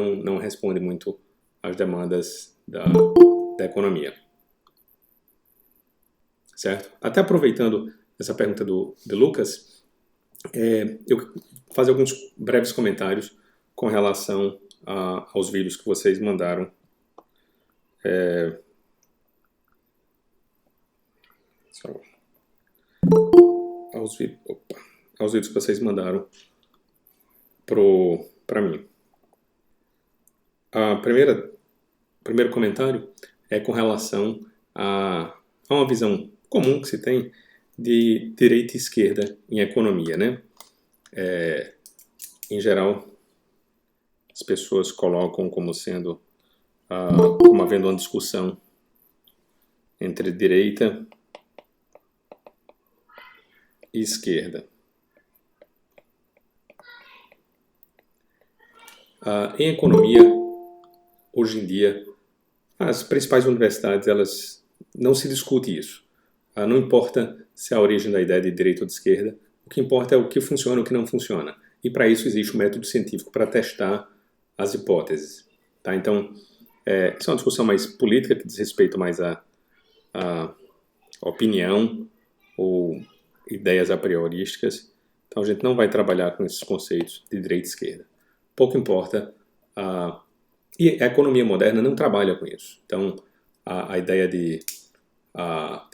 não responde muito às demandas da economia. Certo? Até aproveitando essa pergunta de Lucas, eu vou fazer alguns breves comentários com relação aos vídeos que vocês mandaram. Aos vídeos que vocês mandaram para mim. O primeiro comentário é com relação a uma visão comum que se tem de direita e esquerda em economia, né? Em geral, as pessoas colocam como sendo, como havendo uma discussão entre direita e esquerda. Em economia, hoje em dia, as principais universidades, elas não se discute isso. Não importa se a origem da ideia é de direita ou de esquerda, o que importa é o que funciona e o que não funciona. E para isso existe um método científico para testar as hipóteses. Tá? Então, isso é uma discussão mais política, que diz respeito mais à opinião ou ideias a priorísticas. Então a gente não vai trabalhar com esses conceitos de direita e esquerda. Pouco importa. E a economia moderna não trabalha com isso. Então a ideia de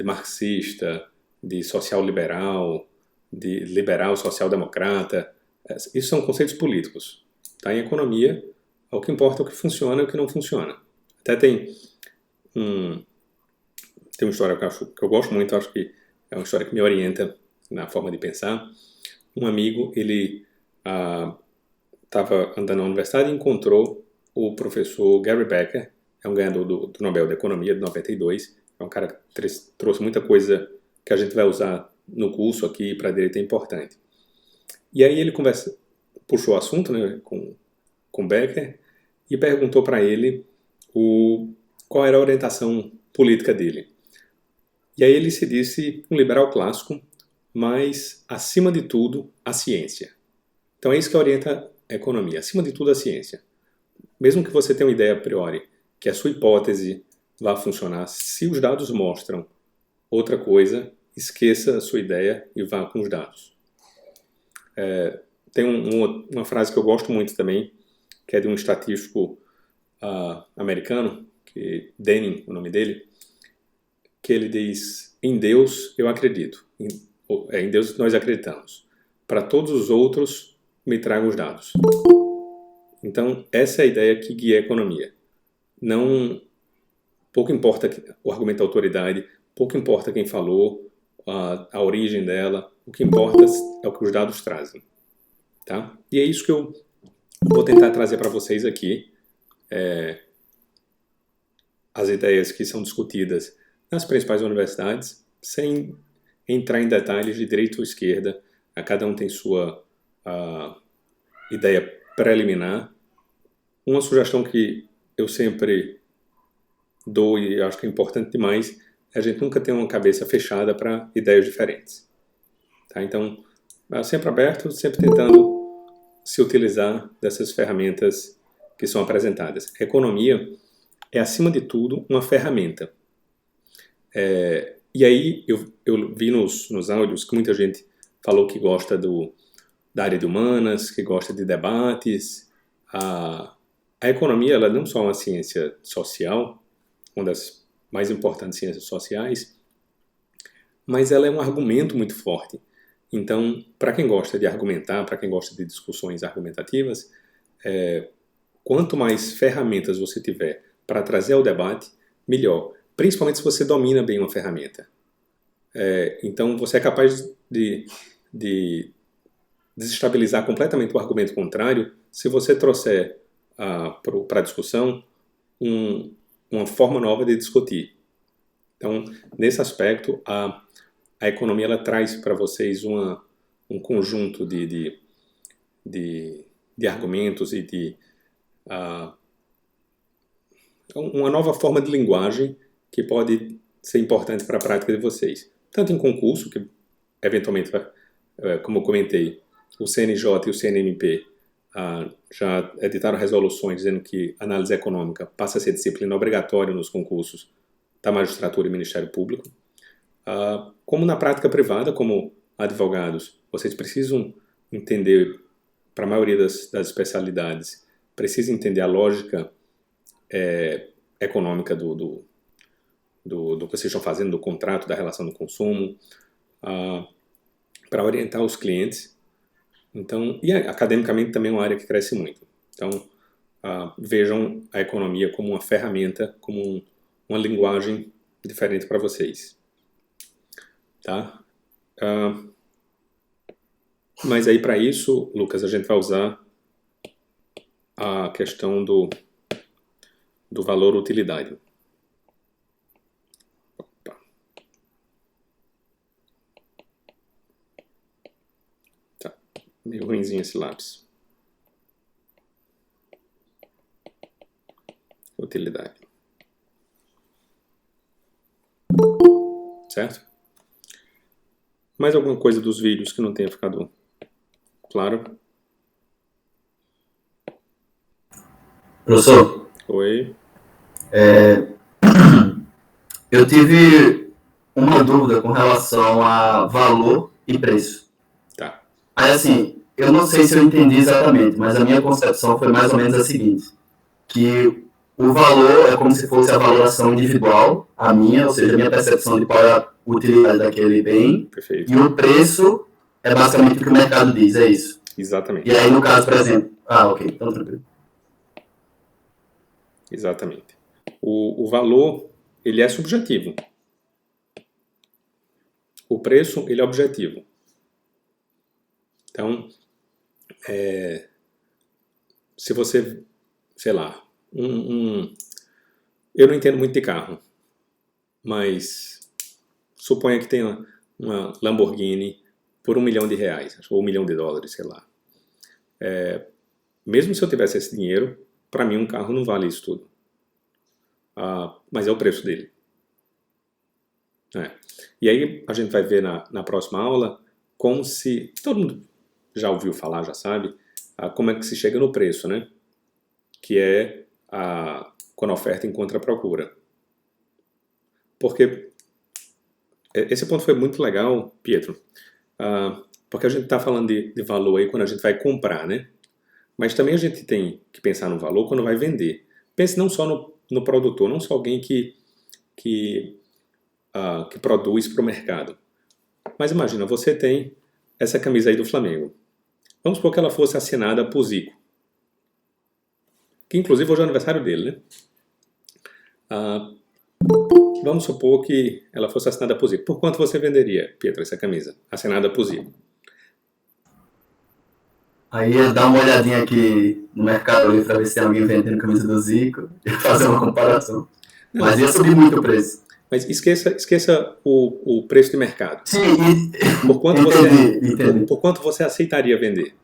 marxista, de social-liberal, de liberal social-democrata, isso são conceitos políticos. Tá? Em economia, o que importa é o que funciona e o que não funciona. Até tem uma história que eu gosto muito, acho que é uma história que me orienta na forma de pensar. Um amigo, ele estava andando na universidade e encontrou o professor Gary Becker, é um ganhador do Nobel de Economia de 92, é um cara que trouxe muita coisa que a gente vai usar no curso aqui para direito, é importante. E aí ele puxou o assunto, né, com Becker e perguntou para ele qual era a orientação política dele. E aí ele se disse um liberal clássico, mas, acima de tudo, a ciência. Então é isso que orienta a economia. Acima de tudo, a ciência. Mesmo que você tenha uma ideia a priori, que a sua hipótese vá funcionar, se os dados mostram outra coisa, esqueça a sua ideia e vá com os dados. Tem uma frase que eu gosto muito também, que é de um estatístico americano, Denning, o nome dele, que ele diz: em Deus eu acredito, em Deus nós acreditamos, para todos os outros me tragam os dados. Então essa é a ideia que guia a economia. Pouco importa o argumento da autoridade, pouco importa quem falou, a origem dela, o que importa é o que os dados trazem. Tá? E é isso que eu vou tentar trazer para vocês aqui, as ideias que são discutidas nas principais universidades, sem entrar em detalhes de direita ou esquerda. Cada um tem sua ideia preliminar. Uma sugestão que eu sempre dou e acho que é importante demais é a gente nunca ter uma cabeça fechada para ideias diferentes. Tá? Então, sempre aberto, sempre tentando se utilizar dessas ferramentas que são apresentadas. A economia é, acima de tudo, uma ferramenta. E aí eu vi nos áudios que muita gente falou que gosta da área de humanas, que gosta de debates. A economia, ela não só é uma ciência social, uma das mais importantes ciências sociais, mas ela é um argumento muito forte. Então, para quem gosta de argumentar, para quem gosta de discussões argumentativas, quanto mais ferramentas você tiver para trazer ao debate, melhor. Principalmente se você domina bem uma ferramenta. Então, você é capaz de desestabilizar completamente o argumento contrário se você trouxer para a discussão uma forma nova de discutir. Então, nesse aspecto, a economia ela traz para vocês um conjunto de argumentos e uma nova forma de linguagem que pode ser importante para a prática de vocês. Tanto em concurso, que eventualmente, como eu comentei, o CNJ e o CNMP já editaram resoluções dizendo que análise econômica passa a ser disciplina obrigatória nos concursos da magistratura e Ministério Público. Como na prática privada, como advogados, vocês precisam entender, para a maioria das especialidades, precisam entender a lógica econômica do que vocês estão fazendo, do contrato, da relação do consumo, para orientar os clientes. Então, e academicamente também é uma área que cresce muito. Então, vejam a economia como uma ferramenta, como uma linguagem diferente para vocês. Tá? Mas aí, para isso, Lucas, a gente vai usar a questão do valor utilidade. Opa. Tá, meio ruimzinho esse lápis. Utilidade. Certo? Mais alguma coisa dos vídeos que não tenha ficado claro? Professor, Oi. eu tive uma dúvida com relação a valor e preço. Tá. Aí, assim, eu não sei se eu entendi exatamente, mas a minha concepção foi mais ou menos a seguinte, que o valor é como se fosse a valoração individual, a minha, ou seja, a minha percepção de qual é a utilidade daquele bem, Perfeito. e o preço é basicamente o que o mercado diz, é isso. Exatamente. E aí, no caso, por exemplo... ok, então tranquilo. Exatamente. O valor, ele é subjetivo. O preço, ele é objetivo. Então, se você, sei lá, eu não entendo muito de carro, mas suponha que tenha uma Lamborghini por R$1 milhão, ou $1 milhão, sei lá. Mesmo se eu tivesse esse dinheiro, para mim um carro não vale isso tudo. Mas é o preço dele. E aí a gente vai ver na próxima aula como se... Todo mundo já ouviu falar, já sabe, como é que se chega no preço, né? Que é quando a oferta encontra a procura. Porque esse ponto foi muito legal, Pietro, porque a gente está falando de valor aí quando a gente vai comprar, né? Mas também a gente tem que pensar no valor quando vai vender. Pense não só no produtor, não só alguém que produz para o mercado. Mas imagina, você tem essa camisa aí do Flamengo. Vamos supor que ela fosse assinada por Zico. Que inclusive hoje é o aniversário dele, né? Vamos supor que ela fosse assinada por Zico. Por quanto você venderia, Pietro, essa camisa assinada por Zico? Aí ia dar uma olhadinha aqui no Mercado Livre para ver se tem alguém vendendo camisa do Zico e fazer uma comparação. Mas ia subir muito o preço. Mas esqueça o preço de mercado. Sim, por quanto entendi. Por quanto você aceitaria vender?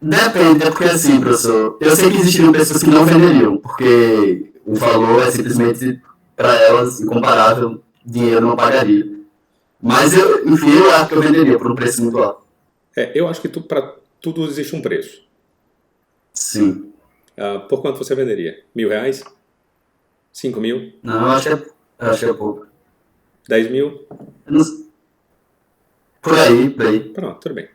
Depende, porque assim, professor, eu sei que existiriam pessoas que não venderiam, porque o valor é simplesmente, para elas, incomparável, dinheiro não pagaria. Mas enfim, eu acho que eu venderia por um preço muito alto. Eu acho que para tudo existe um preço. Sim. Por quanto você venderia? R$1.000? 5 mil? Não, acho que é pouco. 10 mil? Por aí. Pronto, tudo bem.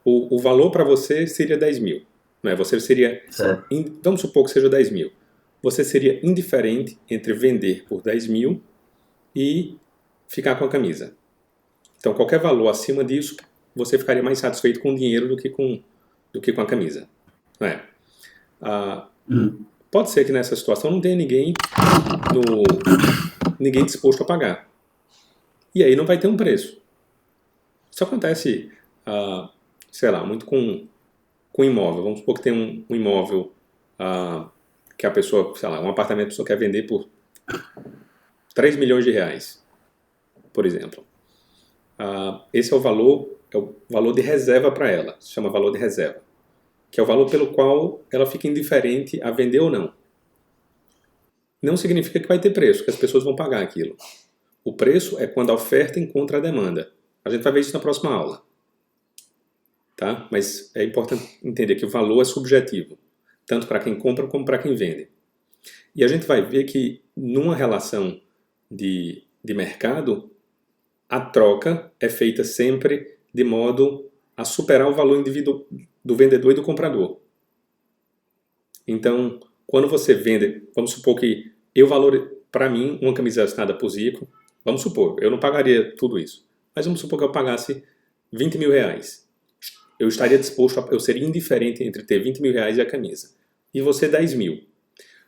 O valor para você seria 10 mil. Né? Você seria... Certo. Vamos supor que seja 10 mil. Você seria indiferente entre vender por 10 mil e ficar com a camisa. Então, qualquer valor acima disso, você ficaria mais satisfeito com o dinheiro do que com a camisa. Não é? Pode ser que nessa situação não tenha ninguém disposto a pagar. E aí não vai ter um preço. Isso acontece, sei lá, muito com imóvel. Vamos supor que tem um imóvel que a pessoa, sei lá, um apartamento que a pessoa quer vender por R$3 milhões, por exemplo. Esse é o valor de reserva para ela. Se chama valor de reserva. Que é o valor pelo qual ela fica indiferente a vender ou não. Não significa que vai ter preço, que as pessoas vão pagar aquilo. O preço é quando a oferta encontra a demanda. A gente vai ver isso na próxima aula. tá? Mas é importante entender que o valor é subjetivo, tanto para quem compra como para quem vende. E a gente vai ver que numa relação de mercado, a troca é feita sempre de modo a superar o valor individual do vendedor e do comprador. Então, quando você vende, vamos supor que para mim, uma camisa assinada por Zico, vamos supor, eu não pagaria tudo isso, mas vamos supor que eu pagasse 20 mil reais. Eu estaria disposto, eu seria indiferente entre ter 20 mil reais e a camisa. E você 10 mil.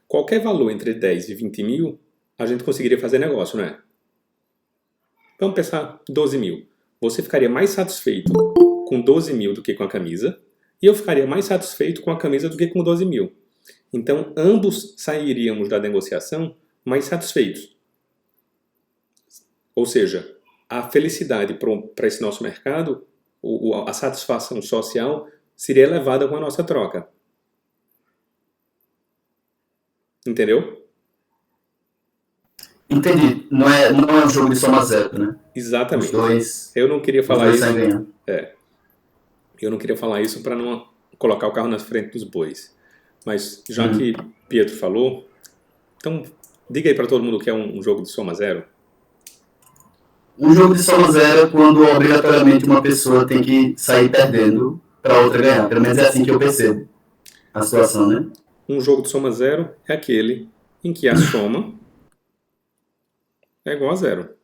Qualquer valor entre 10 e 20 mil, a gente conseguiria fazer negócio, não é? Vamos pensar 12 mil. Você ficaria mais satisfeito com 12 mil do que com a camisa, e eu ficaria mais satisfeito com a camisa do que com 12 mil. Então, ambos sairíamos da negociação mais satisfeitos. Ou seja, a felicidade para esse nosso mercado, a satisfação social, seria elevada com a nossa troca. Entendeu? Entendi. Não é um jogo de soma zero, né? Exatamente. Os dois. Eu não queria falar isso. Ganhando. Eu não queria falar isso para não colocar o carro na frente dos bois. Mas já que Pietro falou, então diga aí para todo mundo o que é um jogo de soma zero. Um jogo de soma zero é quando obrigatoriamente uma pessoa tem que sair perdendo para outra ganhar. Pelo menos é assim que eu percebo a situação, né? Um jogo de soma zero é aquele em que a soma é igual a zero.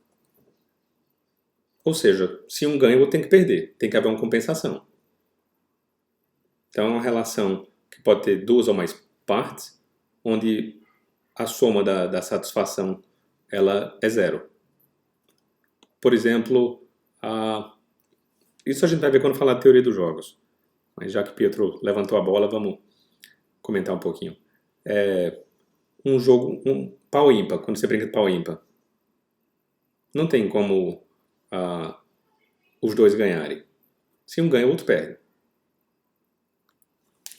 Ou seja, se um ganha, eu tenho que perder. Tem que haver uma compensação. Então é uma relação que pode ter duas ou mais partes, onde a soma da satisfação ela é zero. Por exemplo, isso a gente vai ver quando falar de teoria dos jogos. Mas já que Pietro levantou a bola, vamos comentar um pouquinho. Um jogo, um pau ímpar, quando você brinca de pau ímpar, não tem como os dois ganharem. Se um ganha, o outro perde.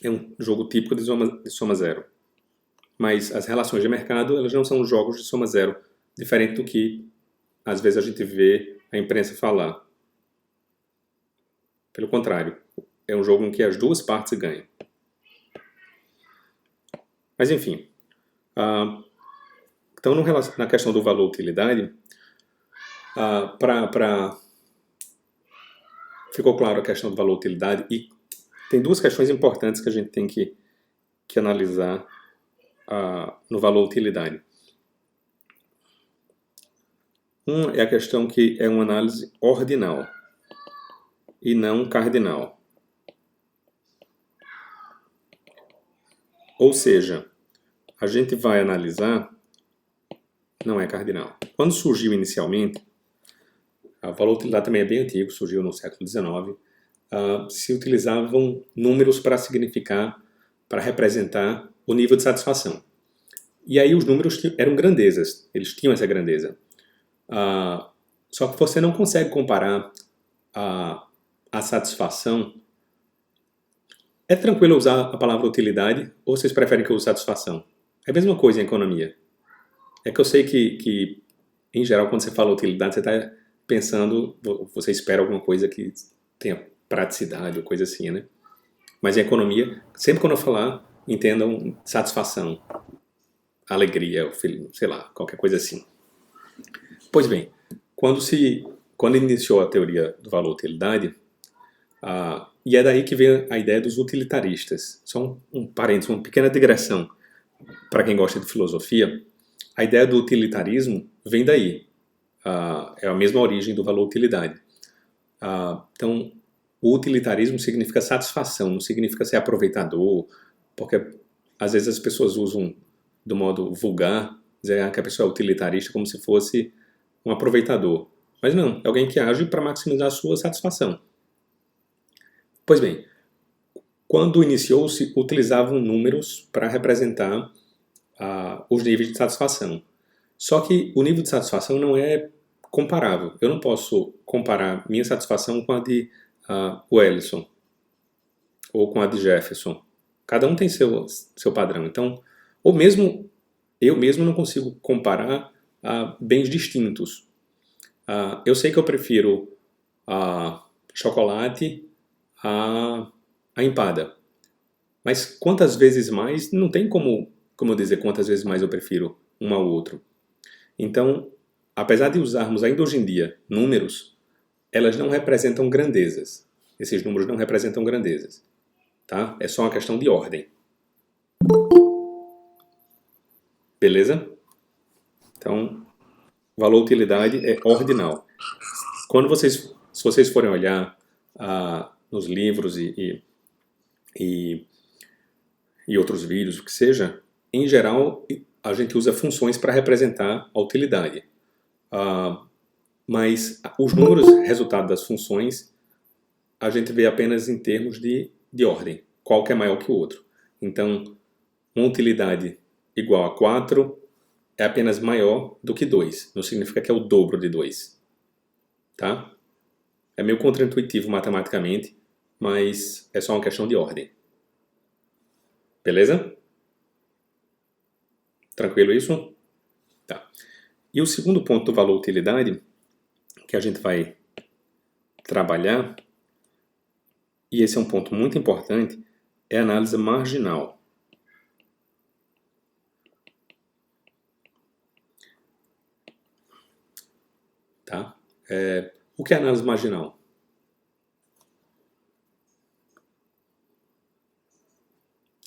É um jogo típico de soma zero. Mas as relações de mercado, elas não são jogos de soma zero, diferente do que às vezes a gente vê a imprensa falar. Pelo contrário, é um jogo em que as duas partes ganham. Mas enfim, então na questão do valor-utilidade, ficou claro a questão do valor-utilidade e tem duas questões importantes que a gente tem que analisar no valor-utilidade. É a questão que é uma análise ordinal e não cardinal. Ou seja, a gente vai analisar, não é cardinal. Quando surgiu inicialmente, o valor-utilidade também é bem antigo, surgiu no século XIX, se utilizavam números para significar, para representar o nível de satisfação. E aí os números eram grandezas, eles tinham essa grandeza. Só que você não consegue comparar a satisfação. É tranquilo usar a palavra utilidade ou vocês preferem que eu use satisfação? É a mesma coisa em economia. É que eu sei que em geral, quando você fala utilidade, você está pensando, você espera alguma coisa que tenha praticidade ou coisa assim, né? Mas em economia, sempre quando eu falar, entendam satisfação, alegria, sei lá, qualquer coisa assim. Pois bem, quando iniciou a teoria do valor-utilidade, e é daí que vem a ideia dos utilitaristas. Só um parênteses, uma pequena digressão para quem gosta de filosofia. A ideia do utilitarismo vem daí. É a mesma origem do valor-utilidade. Então, o utilitarismo significa satisfação, não significa ser aproveitador, porque às vezes as pessoas usam do modo vulgar, dizer que a pessoa é utilitarista como se fosse um aproveitador. Mas não, é alguém que age para maximizar a sua satisfação. Pois bem, quando iniciou-se, utilizavam números para representar os níveis de satisfação. Só que o nível de satisfação não é comparável. Eu não posso comparar minha satisfação com a de Wellison ou com a de Jefferson. Cada um tem seu padrão. Então, ou mesmo eu mesmo não consigo comparar bens distintos. Eu sei que eu prefiro chocolate a empada. Mas quantas vezes mais, não tem como eu dizer quantas vezes mais eu prefiro um ao outro. Então, apesar de usarmos ainda hoje em dia números, elas não representam grandezas. Esses números não representam grandezas. Tá? É só uma questão de ordem. Beleza? Então, valor utilidade é ordinal. Se vocês forem olhar nos livros e outros vídeos, o que seja, em geral, a gente usa funções para representar a utilidade. Mas os números resultado das funções, a gente vê apenas em termos de ordem. Qual que é maior que o outro. Então, uma utilidade igual a 4 é apenas maior do que 2. Não significa que é o dobro de 2. Tá? É meio contraintuitivo matematicamente, mas é só uma questão de ordem. Beleza? Tranquilo isso? Tá. E o segundo ponto do valor utilidade, que a gente vai trabalhar, e esse é um ponto muito importante, é a análise marginal. Tá? O que é análise marginal?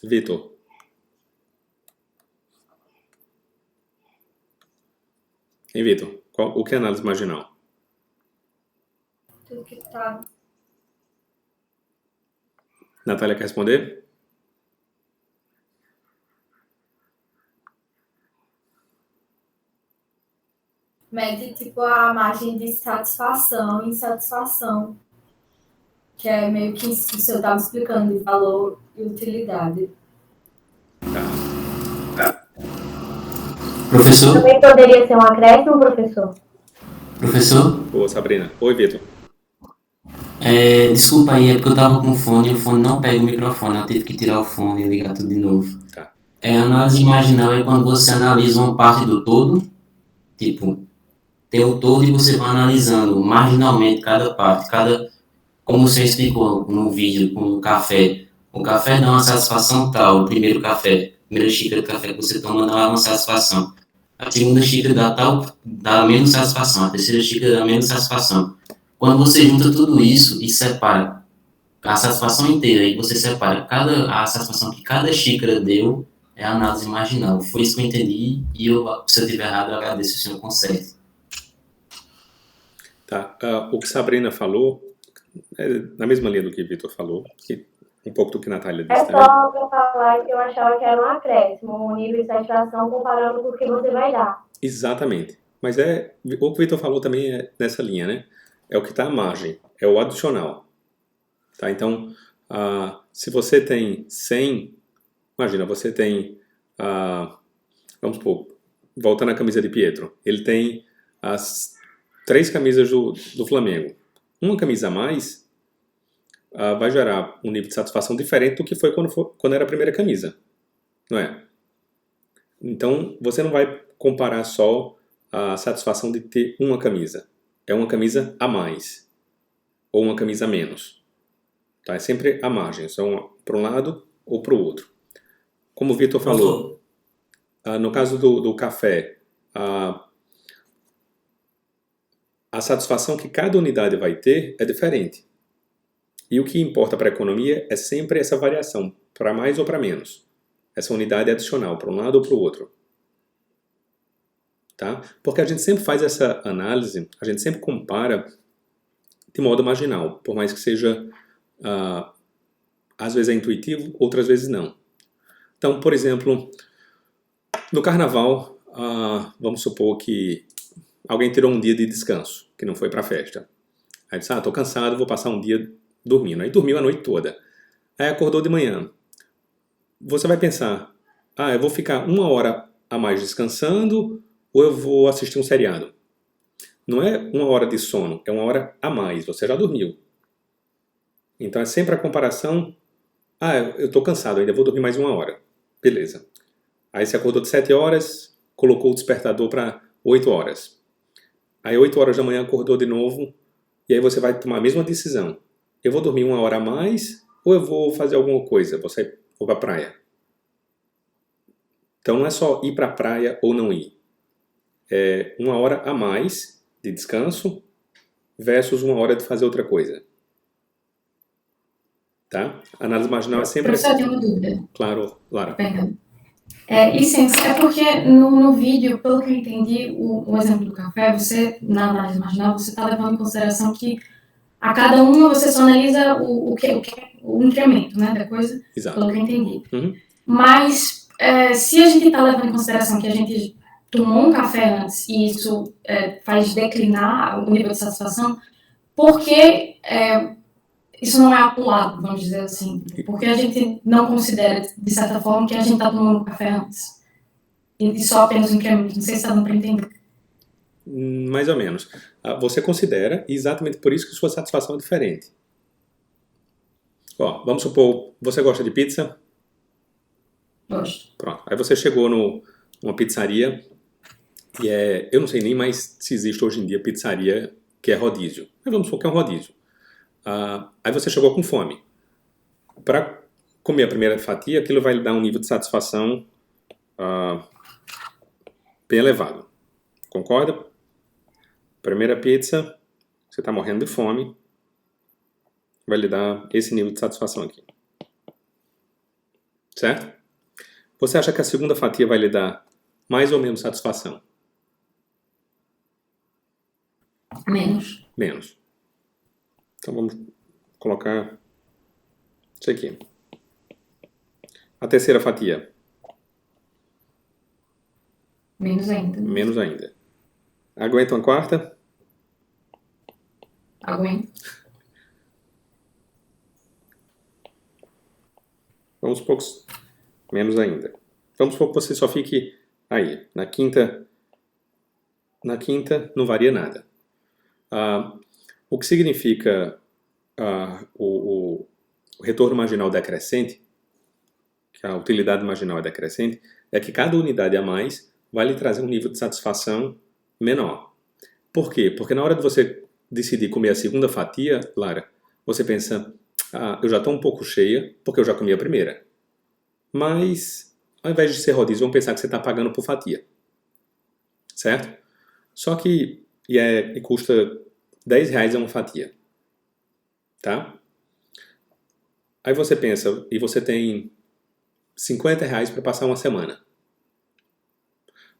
Vitor. Hein, Vitor? O que é análise marginal? Tudo que tá. Natália quer responder? Mede tipo a margem de satisfação e insatisfação. Que é meio que isso que o senhor estava explicando, de valor e utilidade. Professor? Também poderia ser um acréscimo, professor? Professor? Ô, Sabrina. Oi, Vitor. Desculpa aí, é porque eu tava com fone e o fone não pega o microfone. Eu tive que tirar o fone e ligar tudo de novo. Tá. Análise marginal é quando você analisa uma parte do todo, tipo, tem o todo e você vai analisando marginalmente cada parte, como você explicou no vídeo com o café. O café dá uma satisfação tal, o primeiro café, a primeira xícara de café que você toma dá uma satisfação. A segunda xícara dá menos satisfação, a terceira xícara dá menos satisfação. Quando você junta tudo isso e separa a satisfação inteira, e você separa a satisfação que cada xícara deu, é a análise marginal. Foi isso que eu entendi, e se eu estiver errado, eu agradeço o senhor conserte. Tá. O que Sabrina falou, na mesma linha do que Vitor falou, um pouco do que Natália disse também. Só para falar que eu achava que era um acréscimo, um nível de satisfação comparando com o que você vai dar. Exatamente. Mas o que o Vitor falou também é nessa linha, né? É o que está à margem, é o adicional. Tá? Então, se você tem 100, imagina, você tem, vamos supor, voltando à camisa de Pietro, ele tem as 3 camisas do Flamengo. Uma camisa a mais vai gerar um nível de satisfação diferente do que foi quando era a primeira camisa, não é? Então, você não vai comparar só a satisfação de ter uma camisa. É uma camisa a mais ou uma camisa a menos. Tá? É sempre à margem, são para um lado ou para o outro. Como o Vitor falou, no caso do café, a satisfação que cada unidade vai ter é diferente. E o que importa para a economia é sempre essa variação, para mais ou para menos. Essa unidade adicional, para um lado ou para o outro. Tá? Porque a gente sempre faz essa análise, a gente sempre compara de modo marginal, por mais que seja, às vezes é intuitivo, outras vezes não. Então, por exemplo, no carnaval, vamos supor que alguém tirou um dia de descanso, que não foi para a festa. Aí disse, estou cansado, vou passar um dia dormindo. Aí dormiu a noite toda. Aí acordou de manhã. Você vai pensar, eu vou ficar 1 hora a mais descansando ou eu vou assistir um seriado? Não é 1 hora de sono, é 1 hora a mais, você já dormiu. Então é sempre a comparação, eu estou cansado, ainda vou dormir mais 1 hora. Beleza. Aí você acordou de 7 horas, colocou o despertador para 8 horas. Aí 8 horas da manhã acordou de novo, e aí você vai tomar a mesma decisão. eu vou dormir 1 hora a mais ou eu vou fazer alguma coisa, vou sair, vou pra praia. Então não é só ir pra praia ou não ir. É 1 hora a mais de descanso versus 1 hora de fazer outra coisa. Tá? A análise marginal é sempre Professor, eu assim. tenho uma dúvida. Claro, Lara. Perdão. Licença, é porque no vídeo, pelo que eu entendi, o exemplo do café, você, na análise marginal, você está levando em consideração que a cada uma você só analisa o incremento, né, da coisa, Exato. pelo que eu entendi. Uhum. Mas, se a gente está levando em consideração que a gente tomou um café antes e isso faz declinar o nível de satisfação, por que isso não é acumulado, vamos dizer assim? Porque a gente não considera, de certa forma, que a gente está tomando um café antes. E só apenas o incremento. Não sei se está dando para entender. Mais ou menos. Você considera, e exatamente por isso que sua satisfação é diferente. Ó, vamos supor, você gosta de pizza? Gosto. Pronto. Aí você chegou numa pizzaria e eu não sei nem mais se existe hoje em dia pizzaria que é rodízio. Mas vamos supor que é um rodízio. Aí você chegou com fome. Para comer a primeira fatia, aquilo vai lhe dar um nível de satisfação bem elevado. Concorda? Primeira pizza, você está morrendo de fome, vai lhe dar esse nível de satisfação aqui. Certo? Você acha que a segunda fatia vai lhe dar mais ou menos satisfação? Menos. Menos. Então vamos colocar isso aqui. A terceira fatia? Menos ainda. Menos ainda. Aguenta uma quarta? Aguento. Vamos supor que menos ainda. Vamos supor que você só fique aí. Na quinta não varia nada. O que significa o retorno marginal decrescente, que a utilidade marginal é decrescente, é que cada unidade a mais vai lhe trazer um nível de satisfação menor. Por quê? Porque na hora de você decidir comer a segunda fatia, Lara, você pensa, eu já estou um pouco cheia porque eu já comi a primeira. Mas, ao invés de ser rodízio, vamos pensar que você está pagando por fatia. Certo? Só que e custa R$10 uma fatia. Tá? Aí você pensa, e você tem R$50 para passar uma semana.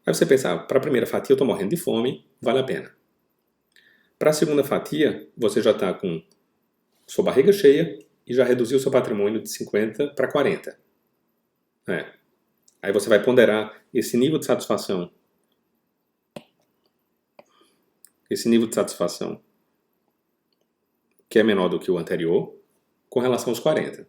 Aí você pensa, para a primeira fatia eu estou morrendo de fome, vale a pena. Para a segunda fatia, você já está com sua barriga cheia e já reduziu seu patrimônio de 50 para 40. Aí você vai ponderar esse nível de satisfação. Esse nível de satisfação que é menor do que o anterior com relação aos 40.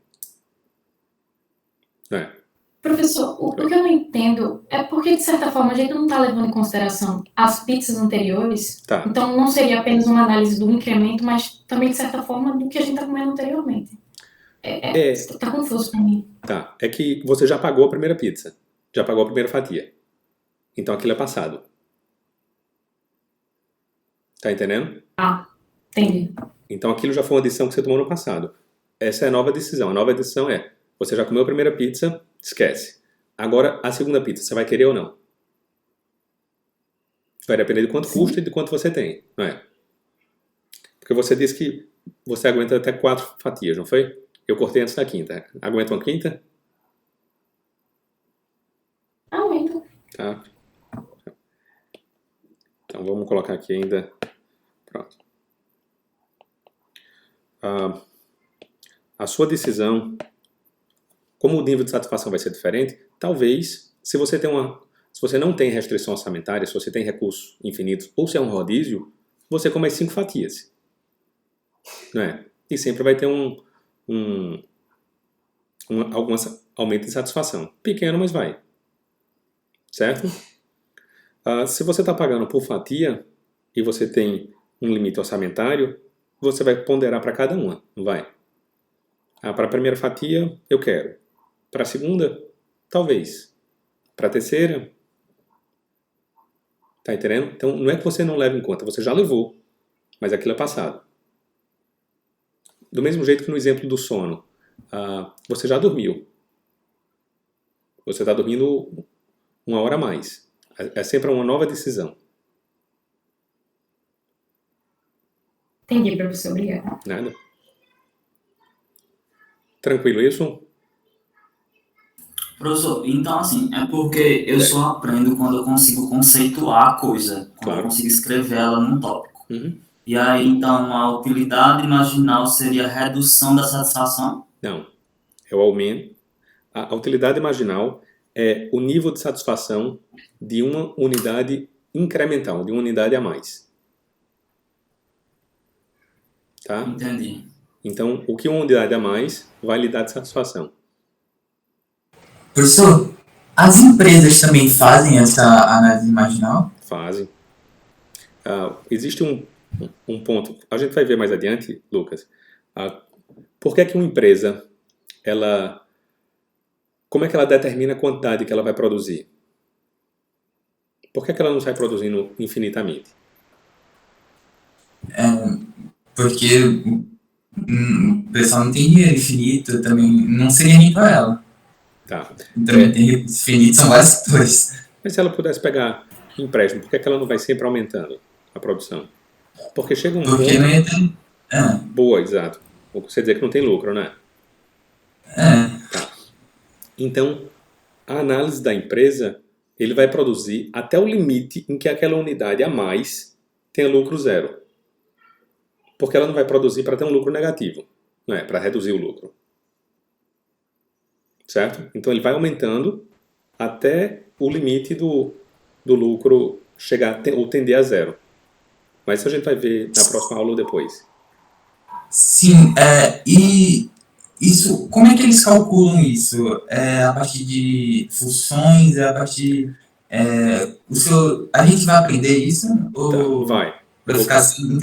Professor, o que eu não entendo é porque, de certa forma, a gente não está levando em consideração as pizzas anteriores. Tá. Então, não seria apenas uma análise do incremento, mas também, de certa forma, do que a gente está comendo anteriormente. Tá confuso para mim. Tá. É que você já pagou a primeira pizza. Já pagou a primeira fatia. Então aquilo é passado. Tá entendendo? Entendi. Então aquilo já foi uma decisão que você tomou no passado. Essa é a nova decisão. A nova decisão é, você já comeu a primeira pizza, esquece. Agora, a segunda pizza, você vai querer ou não? Vai depender de quanto custa e de quanto você tem, não é? Porque você disse que você aguenta até 4 fatias, não foi? Eu cortei antes da quinta. Aguenta uma quinta? Aguento. Tá. Então vamos colocar aqui ainda. Pronto. A sua decisão, como o nível de satisfação vai ser diferente, talvez, se você não tem restrição orçamentária, se você tem recursos infinitos, ou se é um rodízio, você come 5 fatias. Não é? E sempre vai ter algum aumento de satisfação. Pequeno, mas vai. Certo? Se você está pagando por fatia e você tem um limite orçamentário, você vai ponderar para cada uma, não vai? Para a primeira fatia, eu quero. Para a segunda, talvez. Para a terceira, tá entendendo? Então, não é que você não leva em conta, você já levou, mas aquilo é passado. Do mesmo jeito que no exemplo do sono. Você já dormiu. Você está dormindo 1 hora a mais. É sempre uma nova decisão. Entendi, professor. Obrigada. Nada. Tranquilo isso? Professor, então assim, é porque eu só aprendo quando eu consigo conceituar a coisa, quando Claro. eu consigo escrever ela num tópico. Uhum. E aí, então, a utilidade marginal seria a redução da satisfação? Não. É o aumento. A utilidade marginal é o nível de satisfação de uma unidade incremental, de uma unidade a mais. Tá? Entendi. Então, o que uma unidade a mais vai lhe dar de satisfação? Professor, as empresas também fazem essa análise marginal? Fazem. Existe um ponto, a gente vai ver mais adiante, Lucas. Por que uma empresa, como é que ela determina a quantidade que ela vai produzir? Por que ela não sai produzindo infinitamente? Porque o pessoal não tem dinheiro infinito, também não seria nem para ela. Tá. Também tem recursos infinitos, são vários setores. Mas se ela pudesse pegar empréstimo, por que ela não vai sempre aumentando a produção? Porque chega um Porque ponto... não ia ter... Boa, exato. Ou você dizer que não tem lucro, né? Tá. Então, a análise da empresa, ele vai produzir até o limite em que aquela unidade a mais tenha lucro zero. Porque ela não vai produzir para ter um lucro negativo, não é? Para reduzir o lucro. Certo? Então ele vai aumentando até o limite do lucro chegar ou tender a zero. Mas isso a gente vai ver na próxima aula ou depois. Sim, e isso, como é que eles calculam isso? É a partir de funções, é a partir... a gente vai aprender isso? Ou Tá, vai. ficar assim...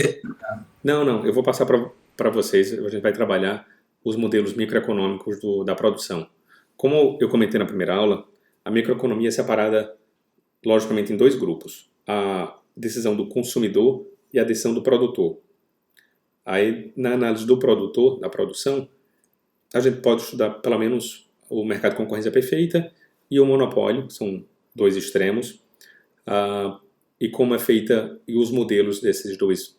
Não, eu vou passar para vocês, a gente vai trabalhar os modelos microeconômicos da produção. Como eu comentei na primeira aula, a microeconomia é separada, logicamente, em 2 grupos. A decisão do consumidor e a decisão do produtor. Aí, na análise do produtor, da produção, a gente pode estudar, pelo menos, o mercado de concorrência perfeita e o monopólio, que são 2 extremos, e como é feita, e os modelos dessas 2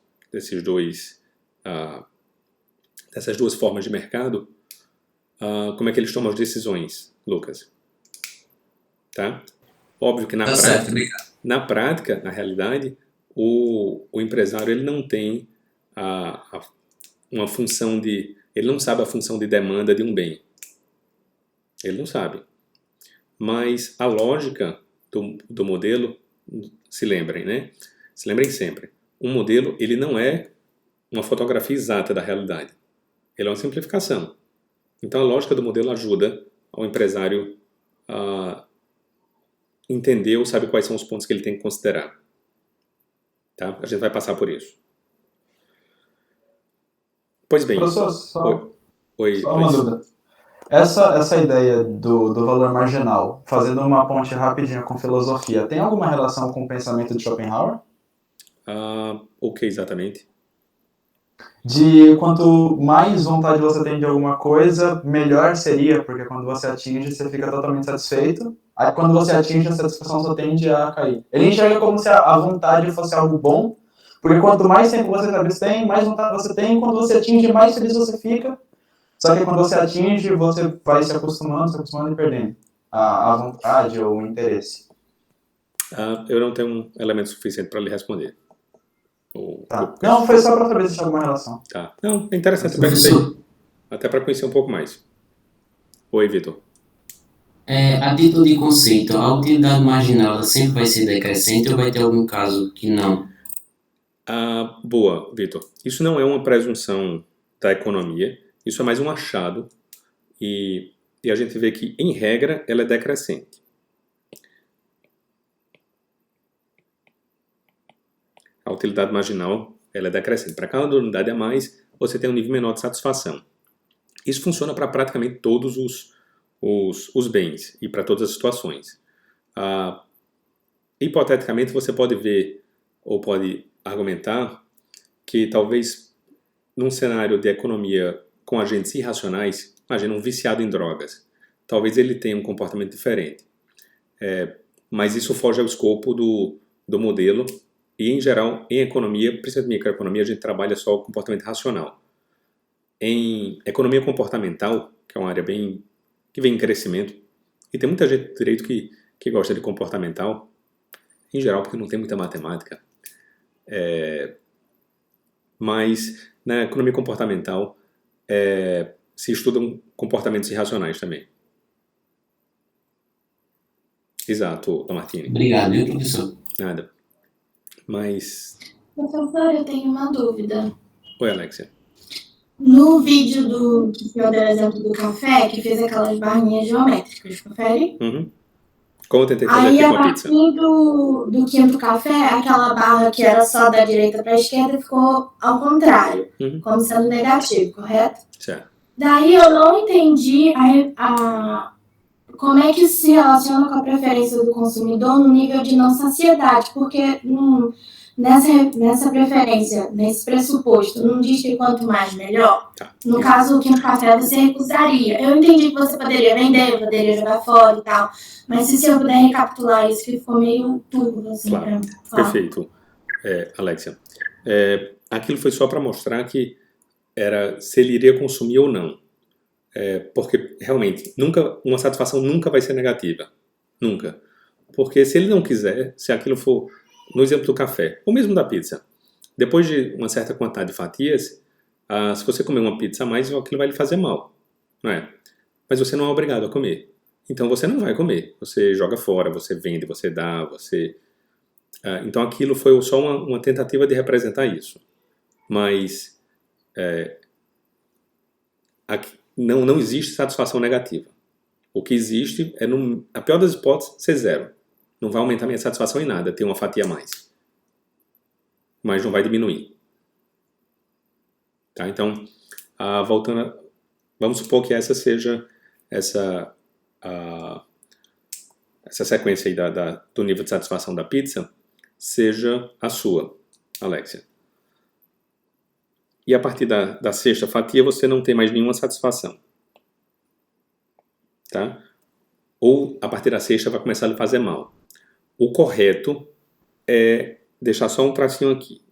formas de mercado, como é que eles tomam as decisões, Lucas? Tá? Óbvio que na prática, na realidade, o empresário ele não tem uma função de... Ele não sabe a função de demanda de um bem. Ele não sabe. Mas a lógica do modelo, se lembrem, né? Se lembrem sempre. Um modelo, ele não é uma fotografia exata da realidade. Ele é uma simplificação. Então, a lógica do modelo ajuda ao empresário a entender ou saber quais são os pontos que ele tem que considerar. Tá? A gente vai passar por isso. Pois bem. Professor, só uma Oi. dúvida. Essa ideia do valor marginal, fazendo uma ponte rapidinha com filosofia, tem alguma relação com o pensamento de Schopenhauer? O que exatamente? De quanto mais vontade você tem de alguma coisa, melhor seria, porque quando você atinge, você fica totalmente satisfeito. Aí quando você atinge, a satisfação só tende a cair. Ele enxerga como se a vontade fosse algo bom, porque quanto mais tempo você tem, mais vontade você tem, quando você atinge, mais feliz você fica. Só que quando você atinge, você vai se acostumando e perdendo a vontade ou o interesse. Eu não tenho um elemento suficiente para lhe responder. Tá. Não, foi só para saber se tinha alguma relação. Tá. Não, é interessante, eu perguntei. Até para conhecer um pouco mais. Oi, Vitor. A título de conceito, a utilidade marginal ela sempre vai ser decrescente ou vai ter algum caso que não? Boa, Vitor. Isso não é uma presunção da economia, isso é mais um achado e a gente vê que, em regra, ela é decrescente. A utilidade marginal ela é decrescente. Para cada unidade a mais, você tem um nível menor de satisfação. Isso funciona para praticamente todos os bens e para todas as situações. Hipoteticamente, você pode ver ou pode argumentar que talvez num cenário de economia com agentes irracionais, imagina um viciado em drogas. Talvez ele tenha um comportamento diferente. Mas isso foge ao escopo do modelo. E, em geral, em economia, principalmente em microeconomia, a gente trabalha só o comportamento racional. Em economia comportamental, que é uma área que vem em crescimento, e tem muita gente do direito que gosta de comportamental, em geral, porque não tem muita matemática. Mas na economia comportamental se estudam comportamentos irracionais também. Exato, Lamartine. Obrigado, viu, professor? Nada. Mas... Professor, eu tenho uma dúvida. Oi, Alexia. No vídeo que eu dei o exemplo do café, que fez aquelas barrinhas geométricas, confere? Uhum. Como eu tentei fazer Aí, aqui a com a pizza. partir do quinto café, aquela barra que era só da direita para a esquerda ficou ao contrário, como sendo negativo, correto? Certo. Daí eu não entendi como é que isso se relaciona com a preferência do consumidor no nível de não saciedade, porque nessa preferência, nesse pressuposto, não diz que quanto mais melhor? Tá. No caso, o quinto café você recusaria. Eu entendi que você poderia vender, poderia jogar fora e tal, mas se eu puder recapitular isso, que ficou meio turvo, assim, Claro. pra mim. Claro. Perfeito, Alexia. Aquilo foi só para mostrar que se ele iria consumir ou não. Porque, realmente, uma satisfação nunca vai ser negativa. Nunca. Porque se ele não quiser, se aquilo for, no exemplo do café, ou mesmo da pizza, depois de uma certa quantidade de fatias, se você comer uma pizza a mais, aquilo vai lhe fazer mal. Não é? Mas você não é obrigado a comer. Então você não vai comer. Você joga fora, você vende, você dá, então aquilo foi só uma tentativa de representar isso. Mas não existe satisfação negativa. O que existe a pior das hipóteses, ser zero. Não vai aumentar minha satisfação em nada, ter uma fatia a mais. Mas não vai diminuir. Tá? Então, voltando, vamos supor que essa seja essa sequência aí do nível de satisfação da pizza seja a sua, Alexia. E a partir da sexta fatia você não tem mais nenhuma satisfação. Tá? Ou a partir da sexta vai começar a lhe fazer mal. O correto é deixar só um tracinho aqui.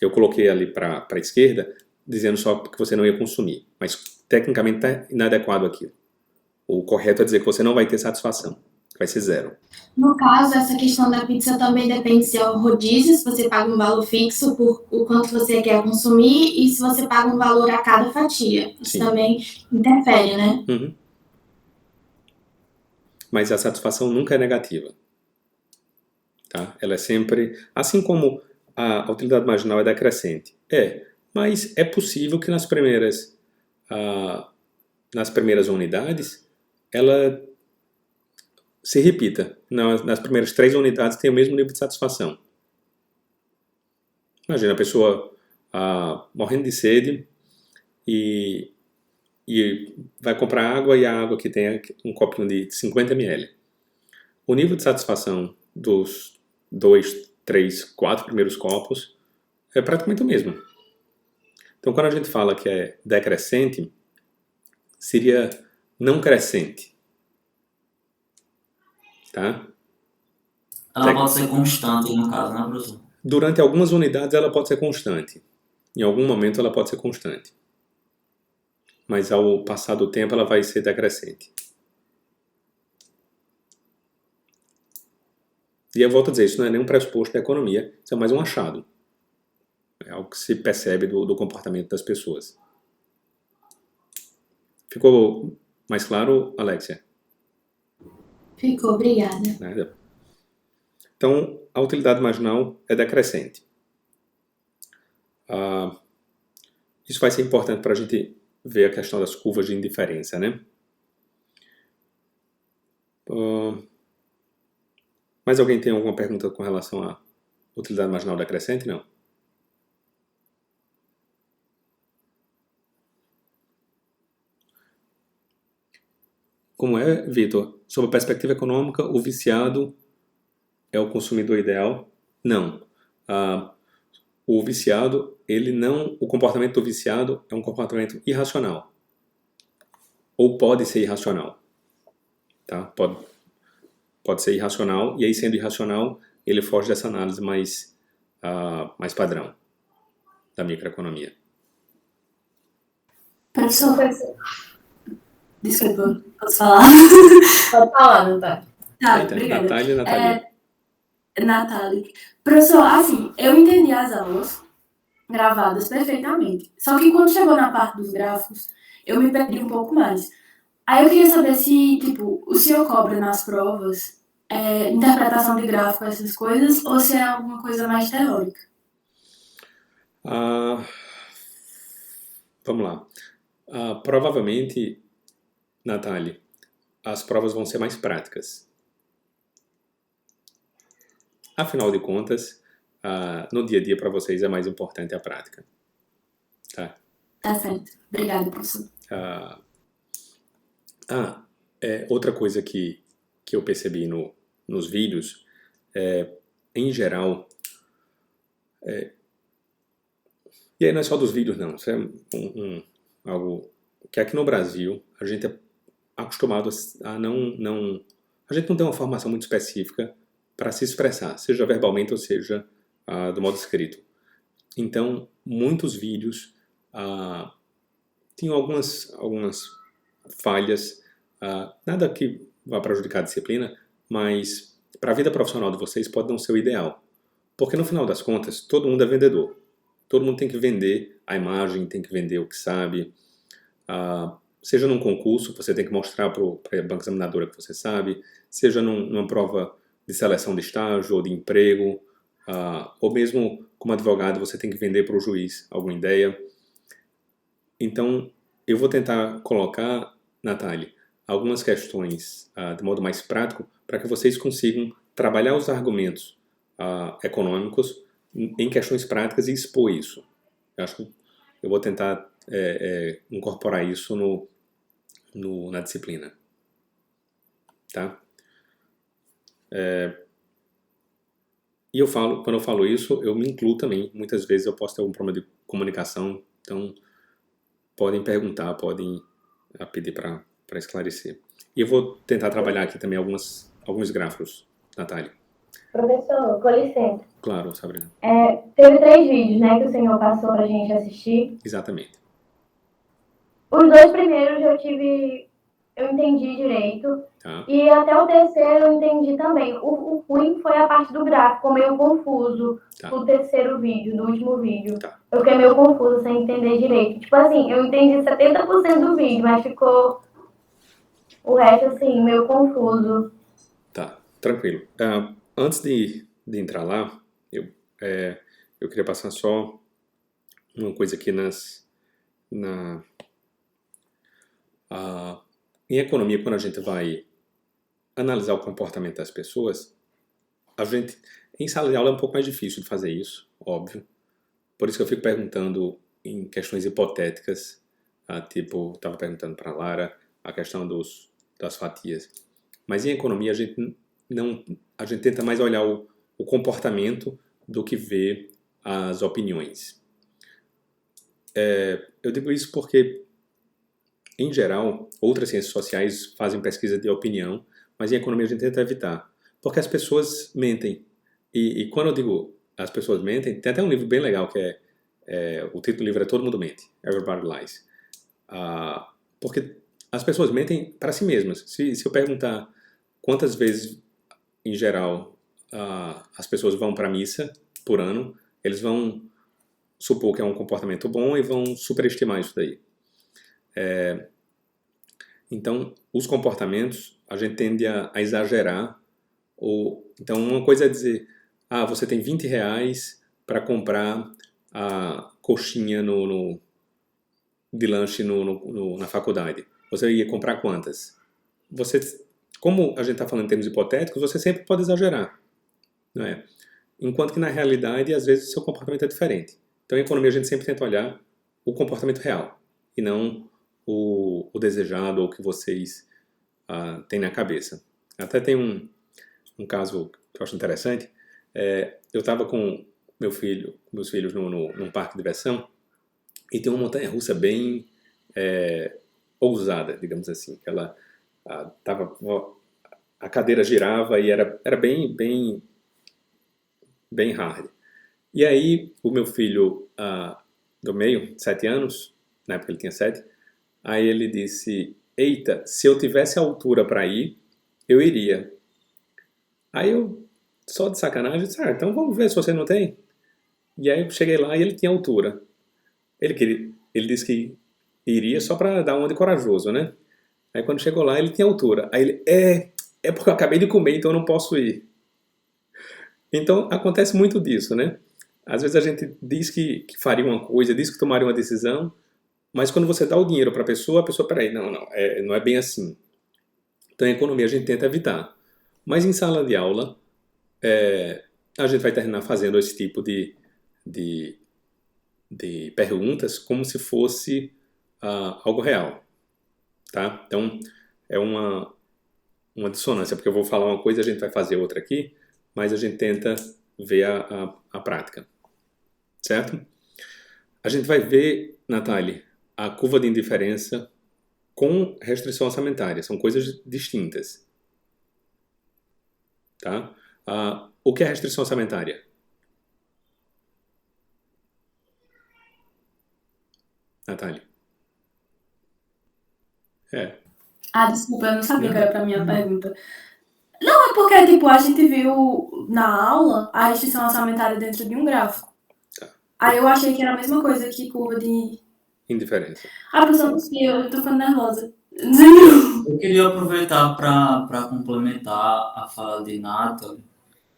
Eu coloquei ali para a esquerda, dizendo só que você não ia consumir. Mas tecnicamente está inadequado aquilo. O correto é dizer que você não vai ter satisfação. Vai ser zero. No caso, essa questão da pizza também depende se é o rodízio, se você paga um valor fixo por o quanto você quer consumir e se você paga um valor a cada fatia. Isso Sim. também interfere, né? Uhum. Mas a satisfação nunca é negativa. Tá? Ela é sempre... Assim como a utilidade marginal é decrescente. Mas é possível que nas primeiras unidades ela se repita. Nas primeiras 3 unidades tem o mesmo nível de satisfação. Imagina a pessoa morrendo de sede e vai comprar água e a água que tem um copinho de 50 ml. O nível de satisfação dos 2, 3, 4 primeiros copos é praticamente o mesmo. Então, quando a gente fala que é decrescente, seria não crescente. Tá? Ela pode ser constante, no caso, né, professor? Durante algumas unidades ela pode ser constante. Em algum momento ela pode ser constante. Mas ao passar do tempo ela vai ser decrescente. E eu volto a dizer, isso não é nenhum pressuposto da economia, isso é mais um achado. É algo que se percebe do comportamento das pessoas. Ficou mais claro, Alexia? Ficou, obrigada. Nada. Então, a utilidade marginal é decrescente. Isso vai ser importante para a gente ver a questão das curvas de indiferença, né? Mais alguém tem alguma pergunta com relação à utilidade marginal decrescente? Não? Como é, Vitor? Sob a perspectiva econômica, o viciado é o consumidor ideal? Não. o viciado, o comportamento do viciado é um comportamento irracional. Ou pode ser irracional. Tá? Pode ser irracional, e aí sendo irracional, ele foge dessa análise mais padrão da microeconomia. Professor, desculpa, posso falar? Pode falar, Natália. Tá, Então, obrigada. Natália e Natalia. Natália. Professor, assim, eu entendi as aulas gravadas perfeitamente. Só que quando chegou na parte dos gráficos, eu me perdi um pouco mais. Aí eu queria saber se, tipo, o senhor cobra nas provas interpretação de gráfico, essas coisas, ou se é alguma coisa mais teórica? Vamos lá. Provavelmente, Natália, as provas vão ser mais práticas. Afinal de contas, no dia a dia para vocês é mais importante a prática. Tá? Tá certo. Obrigada, professor. Outra coisa que eu percebi nos vídeos, em geral, e aí não é só dos vídeos não, isso é algo que aqui no Brasil a gente é acostumado a a gente não tem uma formação muito específica para se expressar, seja verbalmente ou seja do modo escrito. Então, muitos vídeos tinham algumas falhas, nada que vá prejudicar a disciplina, mas para a vida profissional de vocês pode não ser o ideal. Porque no final das contas, todo mundo é vendedor. Todo mundo tem que vender a imagem, tem que vender o que sabe. Seja num concurso, você tem que mostrar para a banca examinadora que você sabe. Seja numa prova de seleção de estágio ou de emprego. Ou mesmo como advogado, você tem que vender para o juiz alguma ideia. Então, eu vou tentar colocar, Natália, algumas questões de modo mais prático para que vocês consigam trabalhar os argumentos econômicos em questões práticas e expor isso. Eu acho que eu vou tentar incorporar isso na disciplina. Tá? E quando eu falo isso, eu me incluo também. Muitas vezes eu posso ter algum problema de comunicação, então podem perguntar, podem pedir para esclarecer. E eu vou tentar trabalhar aqui também alguns gráficos, Natália. Professor, com licença. Claro, Sabrina. Teve 3 vídeos, né, que o senhor passou pra gente assistir. Exatamente. Os 2 primeiros eu entendi direito. Tá. E até o terceiro eu entendi também. O ruim foi a parte do gráfico, ficou meio confuso. Tá. No terceiro vídeo, no último vídeo. Tá. Eu fiquei meio confuso, sem entender direito. Tipo assim, eu entendi 70% do vídeo, mas ficou o resto, assim, meio confuso. Tá, tranquilo. Antes de entrar lá, eu queria passar só uma coisa aqui em economia, quando a gente vai analisar o comportamento das pessoas, em sala de aula é um pouco mais difícil de fazer isso, óbvio. Por isso que eu fico perguntando em questões hipotéticas, tipo, estava perguntando para a Lara a questão das fatias. Mas em economia a gente tenta mais olhar o comportamento do que ver as opiniões. Eu digo isso porque, em geral, outras ciências sociais fazem pesquisa de opinião, mas em economia a gente tenta evitar. Porque as pessoas mentem. E quando eu digo as pessoas mentem, tem até um livro bem legal que o título do livro é Todo Mundo Mente, Everybody Lies. Porque as pessoas mentem para si mesmas. Se eu perguntar quantas vezes, em geral, as pessoas vão para a missa por ano, eles vão supor que é um comportamento bom e vão superestimar isso daí. Então, os comportamentos, a gente tende a exagerar. Então, uma coisa é dizer, você tem R$20 para comprar a coxinha de lanche na faculdade. Você ia comprar quantas? Como a gente está falando em termos hipotéticos, você sempre pode exagerar, não é? Enquanto que na realidade, às vezes, o seu comportamento é diferente. Então, em economia, a gente sempre tenta olhar o comportamento real e não o desejado ou o que vocês têm na cabeça. Até tem um caso que eu acho interessante. Eu estava com meus filhos num parque de diversão e tem uma montanha-russa bem ousada, digamos assim. Ela a cadeira girava e era bem hard. E aí o meu filho do meio, 7 anos, na época ele tinha 7, aí ele disse, eita, se eu tivesse altura para ir, eu iria. Aí eu, só de sacanagem, disse, então vamos ver se você não tem. E aí eu cheguei lá e ele tinha altura. Ele disse que iria só para dar uma de corajoso, né? Aí quando chegou lá, ele tinha altura. Aí ele, é porque eu acabei de comer, então eu não posso ir. Então acontece muito disso, né? Às vezes a gente diz que faria uma coisa, diz que tomaria uma decisão, mas quando você dá o dinheiro para a pessoa, peraí, não é bem assim. Então a economia a gente tenta evitar. Mas em sala de aula, a gente vai terminar fazendo esse tipo de perguntas como se fosse algo real, tá? Então é uma dissonância, porque eu vou falar uma coisa e a gente vai fazer outra aqui, mas a gente tenta ver a prática, certo? A gente vai ver, Nathalie, a curva de indiferença com restrição orçamentária, são coisas distintas, tá? O que é restrição orçamentária? Nathalie. Desculpa, eu não sabia que era pra minha pergunta. Não, é porque, tipo, a gente viu na aula a restrição orçamentária dentro de um gráfico. Tá. Aí eu achei que era a mesma coisa que curva de... Indiferença. Professor, não sei, eu tô ficando nervosa. Eu queria aproveitar para complementar a fala de Nathalie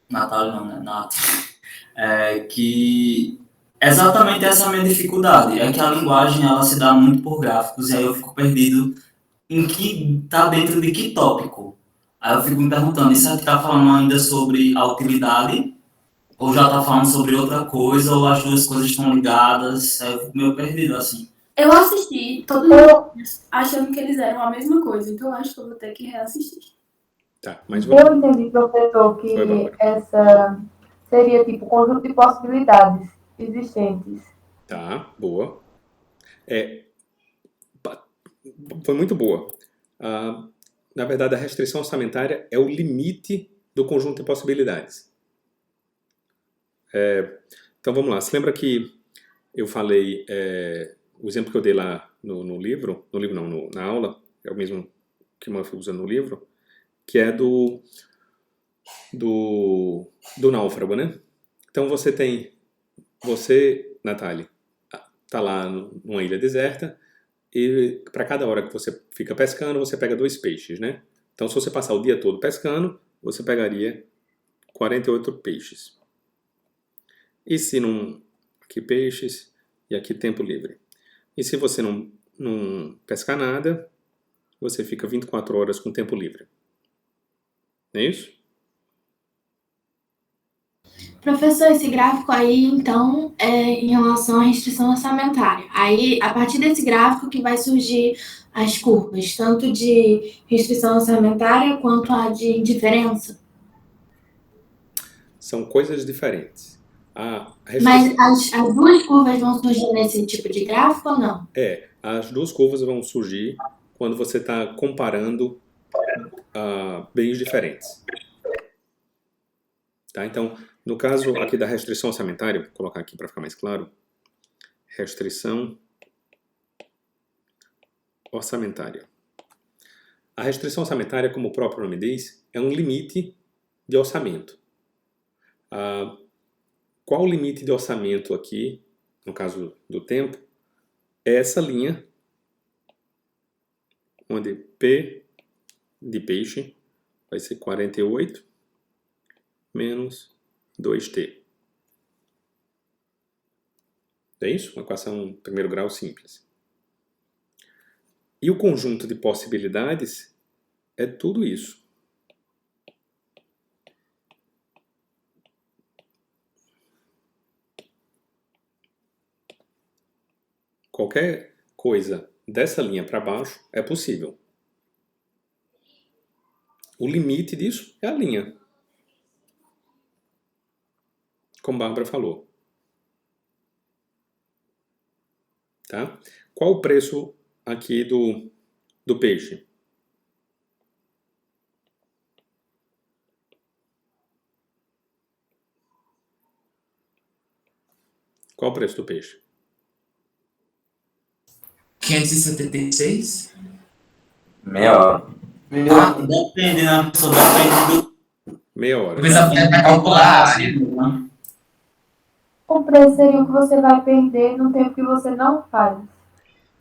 não, né? Nathalie. Que exatamente essa é a minha dificuldade. É que a linguagem ela se dá muito por gráficos e aí eu fico perdido em que tá dentro de que tópico. Aí eu fico me perguntando, isso aqui tá falando ainda sobre a utilidade ou já tá falando sobre outra coisa ou as duas coisas estão ligadas? Aí eu fico meio perdido assim. Eu assisti todos os achando que eles eram a mesma coisa, então eu acho que eu vou ter que reassistir. Tá, mas Eu entendi, professor, que essa seria tipo conjunto de possibilidades existentes. Tá, boa. Foi muito boa. Na verdade, a restrição orçamentária é o limite do conjunto de possibilidades. Então vamos lá. Você lembra que eu falei, o exemplo que eu dei lá no livro, na aula, é o mesmo que o Murphy usa no livro, que é do náufrago, né? Então você, Nathalie, tá lá numa ilha deserta e para cada hora que você fica pescando, você pega 2 peixes, né? Então se você passar o dia todo pescando, você pegaria 48 peixes. E se não... Aqui peixes e aqui tempo livre. E se você não pescar nada, você fica 24 horas com tempo livre. É isso? Professor, esse gráfico aí, então, é em relação à restrição orçamentária. Aí, a partir desse gráfico que vai surgir as curvas, tanto de restrição orçamentária quanto a de indiferença. São coisas diferentes. Mas as duas curvas vão surgir nesse tipo de gráfico ou não? As duas curvas vão surgir quando você está comparando bens diferentes. Tá? Então, no caso aqui da restrição orçamentária, vou colocar aqui para ficar mais claro, restrição orçamentária. A restrição orçamentária, como o próprio nome diz, é um limite de orçamento. Qual o limite de orçamento aqui, no caso do tempo, é essa linha, onde P de peixe vai ser 48 menos 2t. É isso? Uma equação primeiro grau simples. E o conjunto de possibilidades é tudo isso. Qualquer coisa dessa linha para baixo é possível. O limite disso é a linha. Como a Bárbara falou. tá? Qual o preço aqui do peixe? Qual o preço do peixe? 576? Meia hora. Depende, né? Só depende do. Meia Eu hora. pensava que era calcular a área. O preço seria o que você vai perder no tempo que você não faz.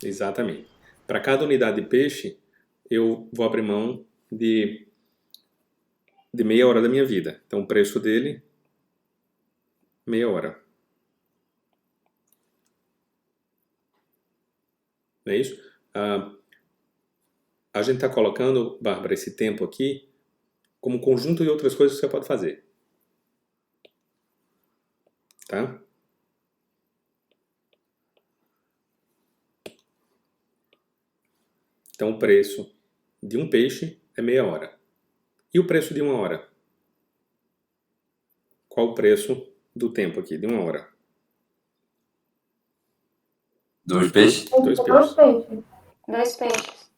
Exatamente. Para cada unidade de peixe, eu vou abrir mão de meia hora da minha vida. Então, o preço dele, meia hora. Não é isso? A gente está colocando, Bárbara, esse tempo aqui como conjunto de outras coisas que você pode fazer. Tá? Então, o preço de um peixe é meia hora. E o preço de uma hora? Qual o preço do tempo aqui, de uma hora? 2 peixes? 2 peixes. 2 peixes. 2 peixes.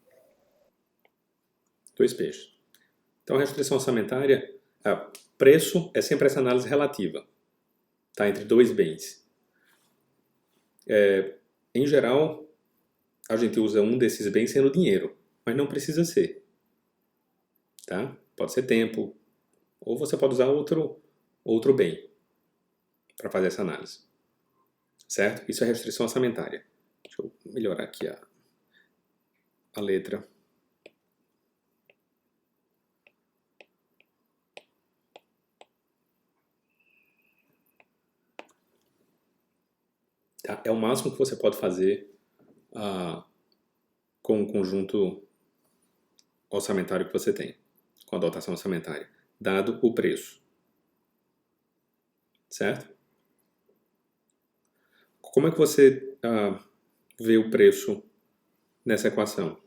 2 peixes. Então, a restrição orçamentária, preço é sempre essa análise relativa, tá? Entre dois bens. Em geral, a gente usa um desses bens sendo dinheiro, mas não precisa ser. Tá? Pode ser tempo, ou você pode usar outro bem para fazer essa análise. Certo? Isso é restrição orçamentária. Deixa eu melhorar aqui a letra. Tá? É o máximo que você pode fazer com o conjunto orçamentário que você tem, com a dotação orçamentária, dado o preço. Certo? Como é que você vê o preço nessa equação?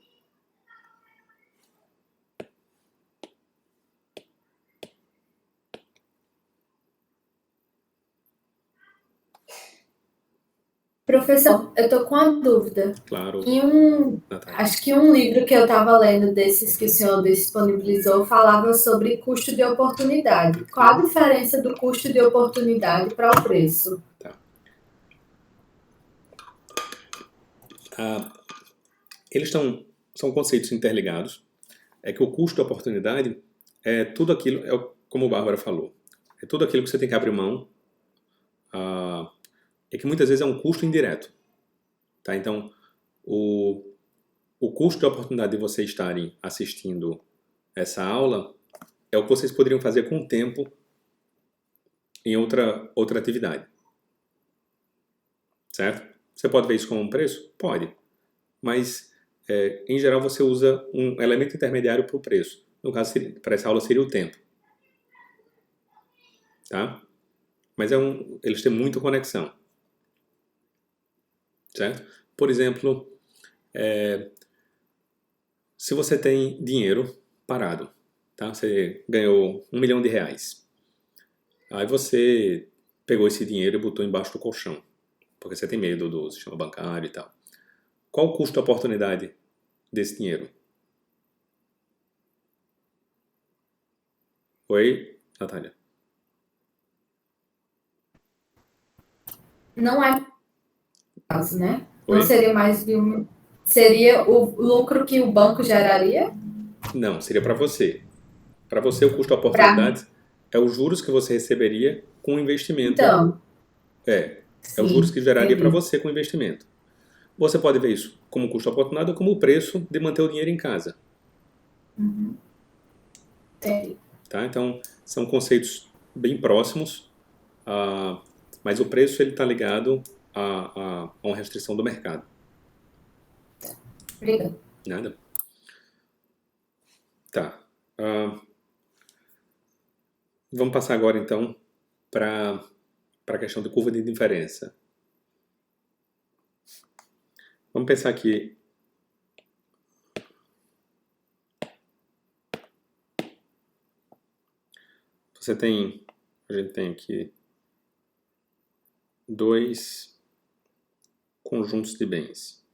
Professor, eu tô com uma dúvida. Claro. Natália. Acho que um livro que eu estava lendo desses que o senhor disponibilizou falava sobre custo de oportunidade. Qual a diferença do custo de oportunidade para o preço? Eles são conceitos interligados. É que o custo de oportunidade é tudo aquilo, como a Bárbara falou, é tudo aquilo que você tem que abrir mão, é que muitas vezes é um custo indireto. Tá? Então, o custo de oportunidade de vocês estarem assistindo essa aula é o que vocês poderiam fazer com o tempo em outra atividade. Certo? Você pode ver isso como um preço? Pode. Mas, em geral, você usa um elemento intermediário para o preço. No caso, para essa aula seria o tempo. Tá? Mas eles têm muita conexão. Certo? Por exemplo, se você tem dinheiro parado, tá? Você ganhou R$1 milhão. Aí você pegou esse dinheiro e botou embaixo do colchão, porque você tem medo do sistema bancário e tal. Qual o custo de oportunidade desse dinheiro? Oi, Natália? Não é caso, né? Oi? Não seria mais de um... Seria o lucro que o banco geraria? Não, seria para você. Para você, o custo de oportunidade é os juros que você receberia com o investimento. Então. É os juros que geraria para você com o investimento. Você pode ver isso como custo de oportunidade ou como o preço de manter o dinheiro em casa. Uhum. Entendi. Tá? Então, são conceitos bem próximos, mas o preço está ligado a uma restrição do mercado. Obrigada. Nada. Tá. Vamos passar agora, então, para a questão de curva de diferença. Vamos pensar aqui. A gente tem aqui 2 conjuntos de bens.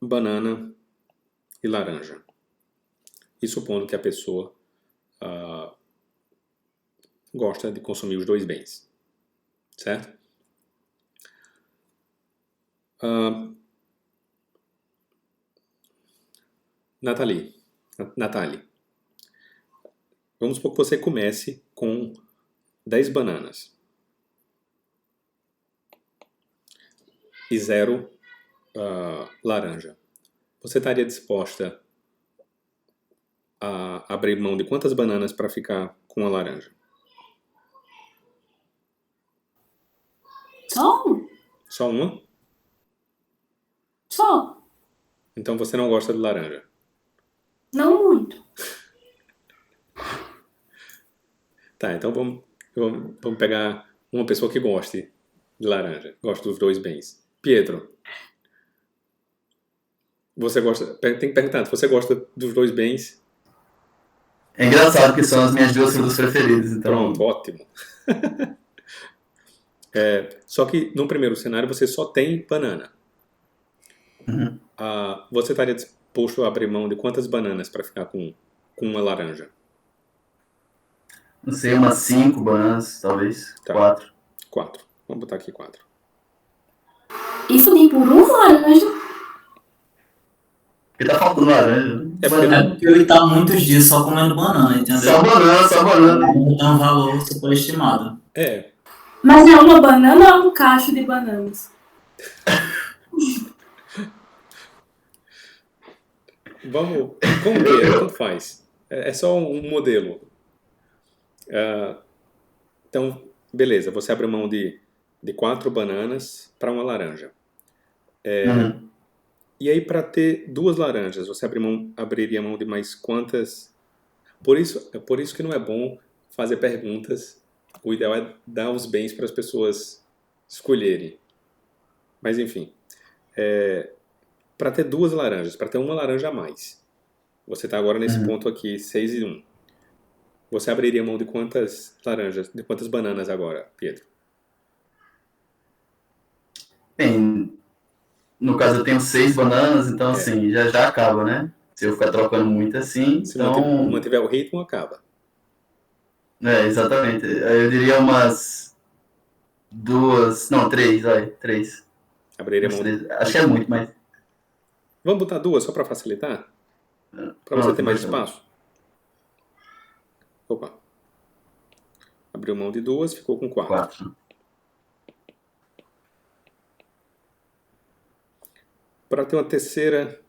Banana e laranja. E supondo que a pessoa gosta de consumir os dois bens. Certo? Nathalie, vamos supor que você comece com 10 bananas e 0 laranja. Você estaria disposta a abrir mão de quantas bananas para ficar com a laranja? Só um? Só uma? Só. Então você não gosta de laranja? Não muito. Tá, então vamos pegar uma pessoa que goste de laranja, gosta dos dois bens. Pietro, você gosta? Tem que perguntar, você gosta dos dois bens? É engraçado que são as minhas duas frutas preferidas, então... Pronto, ótimo. Só que no primeiro cenário você só tem banana. Uhum. Você estaria disposto a abrir mão de quantas bananas para ficar com uma laranja? Não sei, umas 5 bananas, talvez. Tá. 4. 4. Vamos botar aqui 4. Isso nem por um laranja. Porque tá faltando laranja. Né? É porque É porque ele tá muitos dias só comendo banana, entendeu? Só banana. Então, um valor superestimado. Mas é uma banana ou é um cacho de bananas? Vamos ver, tanto faz. É só um modelo. Então, beleza, você abre mão de 4 bananas para uma laranja. E aí, para ter 2 laranjas, você abriria mão de mais quantas? Por isso que não é bom fazer perguntas. O ideal é dar os bens para as pessoas escolherem. Mas, enfim. Para ter 2 laranjas, para ter uma laranja a mais. Você está agora nesse ponto aqui, 6 e 1. Você abriria mão de quantas laranjas, de quantas bananas agora, Pietro? Bem, no caso eu tenho 6 bananas, então assim, já acaba, né? Se eu ficar trocando muito assim, Se então... mantiver o ritmo, acaba. Exatamente. Aí eu diria umas 2... Não, 3, vai. 3. Abriria mão de... Acho que é muito, mas... Vamos botar 2 só para facilitar? Para você ter mais espaço? Opa. Abriu mão de 2, ficou com 4. Para ter uma terceira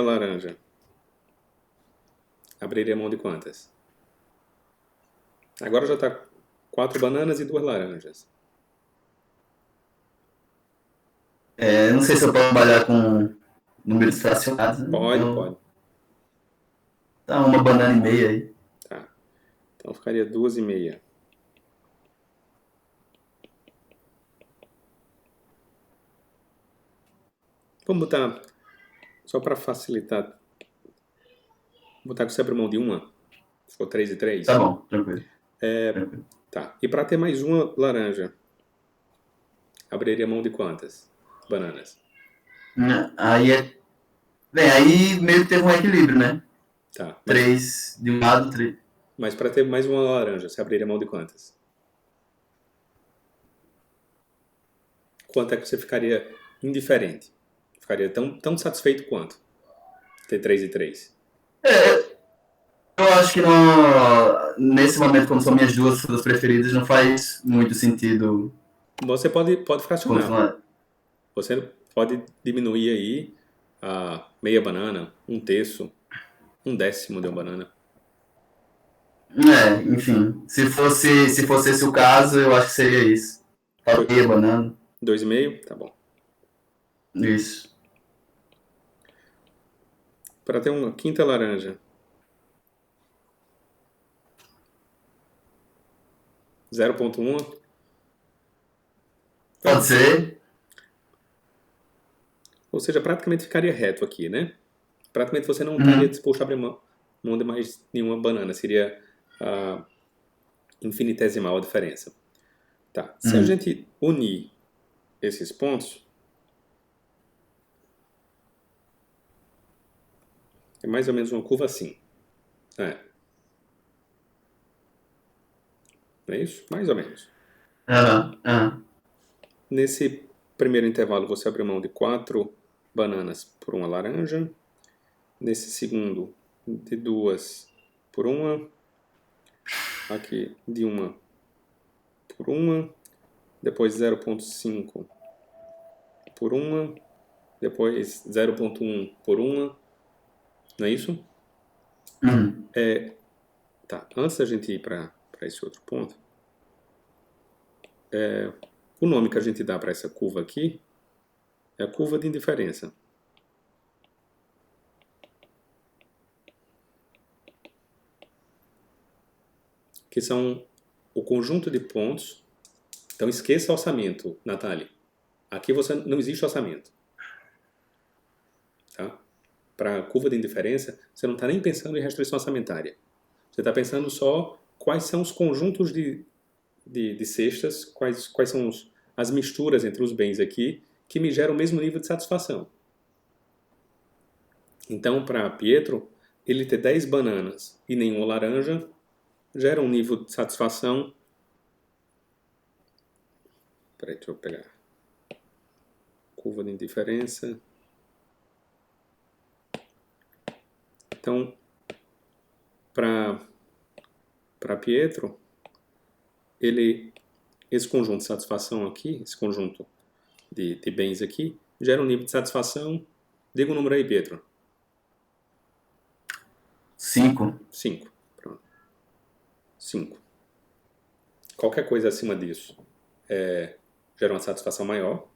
laranja, abriria mão de quantas? Agora já está 4 bananas e 2 laranjas. Não sei se eu posso trabalhar com números fracionados. Né? Pode. Tá, uma banana e meia aí. Tá. Então ficaria 2,5. Vamos botar, só para facilitar, vou botar que você abre mão de uma. Ficou 3 e 3. Tá bom, tranquilo. Tá. E para ter mais uma laranja, abriria mão de quantas bananas? Aí aí meio que teve um equilíbrio, né? Tá. 3 de um lado, 3. Mas para ter mais uma laranja, você abriria mão de quantas? Quanto é que você ficaria indiferente? Ficaria tão satisfeito quanto ter 3 e 3? Eu acho que nesse momento, como são minhas duas frutas preferidas, não faz muito sentido. Você pode fracionar. Você pode diminuir aí a meia banana, 1/3, 1/10 de uma banana. Enfim, se fosse esse o caso, eu acho que seria isso. Meia banana. 2,5? Tá bom. Isso. Para ter uma quinta laranja. 0,1. Pode ser. Ou seja, praticamente ficaria reto aqui, né? Praticamente você não estaria disposto a abrir mão de mais nenhuma banana. Seria infinitesimal a diferença. Tá. Se a gente unir esses pontos, é mais ou menos uma curva assim. Não é isso? Mais ou menos. Nesse primeiro intervalo, você abriu mão de 4 bananas por uma laranja. Nesse segundo, de 2 por uma. Aqui, de 1 por uma. Depois 0,5 por uma. Depois 0,1 por uma. Não é isso? Tá. Antes da gente ir para esse outro ponto, o nome que a gente dá para essa curva aqui é a curva de indiferença. Que são o conjunto de pontos. Então esqueça orçamento, Natália. Aqui não existe orçamento. Tá? Para a curva de indiferença, você não está nem pensando em restrição orçamentária. Você está pensando só quais são os conjuntos de cestas, quais são as misturas entre os bens aqui que me geram o mesmo nível de satisfação. Então, para Pietro, ele ter 10 bananas e nenhuma laranja gera um nível de satisfação. Peraí, deixa eu pegar. Curva de indiferença. Então, para Pietro, esse conjunto de satisfação aqui, esse conjunto de bens aqui, gera um nível de satisfação. Diga o número aí, Pietro. 5. 5. Pronto. 5. Qualquer coisa acima disso gera uma satisfação maior.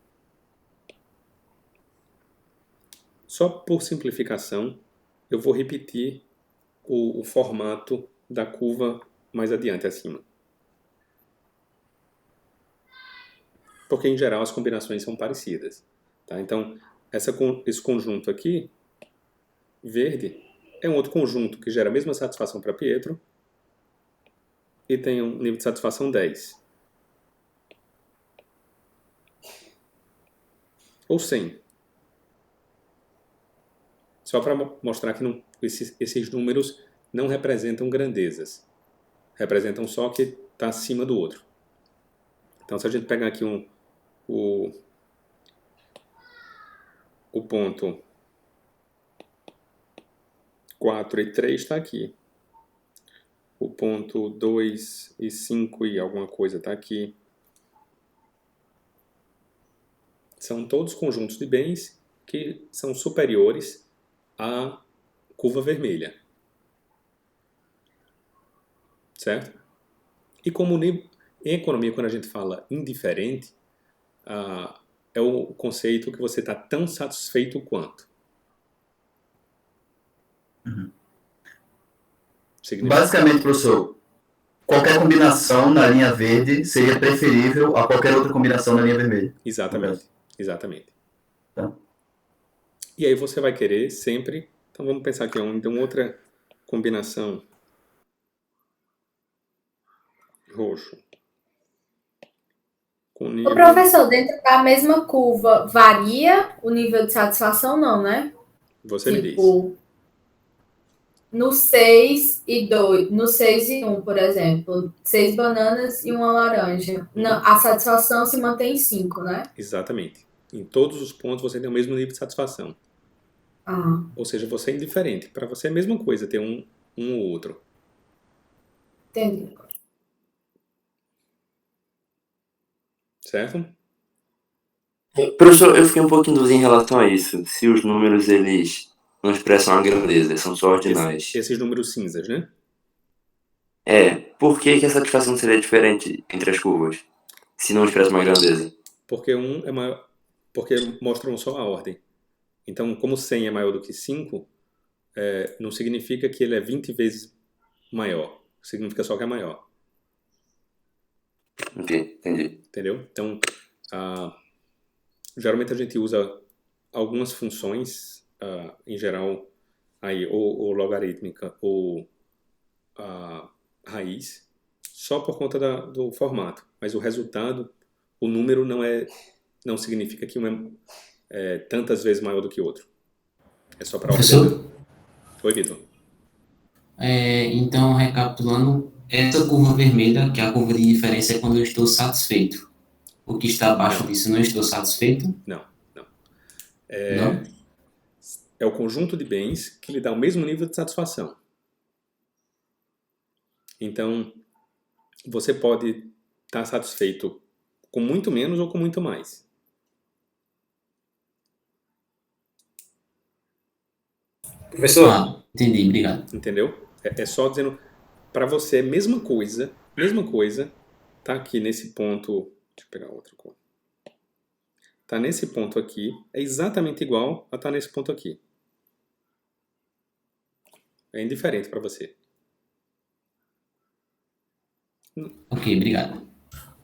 Só por simplificação, eu vou repetir o formato da curva mais adiante, acima. Porque, em geral, as combinações são parecidas. Tá? Então, esse conjunto aqui, verde, é um outro conjunto que gera a mesma satisfação para Pietro e tem um nível de satisfação 10. Ou 100. Só para mostrar que esses números não representam grandezas. Representam só que está acima do outro. Então, se a gente pegar aqui o ponto 4 e 3 está aqui. O ponto 2 e 5 e alguma coisa está aqui. São todos conjuntos de bens que são superiores à curva vermelha. Certo? E como em economia, quando a gente fala indiferente, é o conceito que você está tão satisfeito quanto. Basicamente, professor, qualquer combinação na linha verde seria preferível a qualquer outra combinação na linha vermelha. Exatamente. Exatamente. Tá. E aí você vai querer sempre... Então vamos pensar aqui em uma outra combinação. Roxo. Com nível... O professor, dentro da mesma curva, varia o nível de satisfação, não, né? Você me diz. No 6 e 2, no 6 e 1, por exemplo, 6 bananas e uma laranja. Não, a satisfação se mantém em 5, né? Exatamente. Em todos os pontos você tem o mesmo nível de satisfação. Ou seja, você é indiferente. Para você é a mesma coisa ter um ou outro. Entendi. Certo? Professor, eu fiquei um pouco em dúvida em relação a isso. Se os números, eles não expressam a grandeza, são só ordinais. Esses números cinzas, né? Por que a satisfação seria diferente entre as curvas, se não expressa uma grandeza? Porque um é maior, porque mostram só a ordem. Então, como 100 é maior do que 5, não significa que ele é 20 vezes maior. Significa só que é maior. Entendi. Entendeu? Então, geralmente a gente usa algumas funções, em geral, aí, ou logarítmica ou raiz, só por conta do formato. Mas o resultado, o número não significa que um é tantas vezes maior do que o outro. É só para Professor? Oi, Vitor. Então, recapitulando, essa curva vermelha, que é a curva de diferença, é quando eu estou satisfeito. O que está abaixo disso, não estou satisfeito? Não. Não? É o conjunto de bens que lhe dá o mesmo nível de satisfação. Então, você pode estar satisfeito com muito menos ou com muito mais. Professor, Entendi, obrigado. Entendeu? É só dizendo, para você, mesma coisa, tá aqui nesse ponto, deixa eu pegar outra cor. Tá nesse ponto aqui, é exatamente igual a tá nesse ponto aqui. É indiferente para você. Ok, obrigado.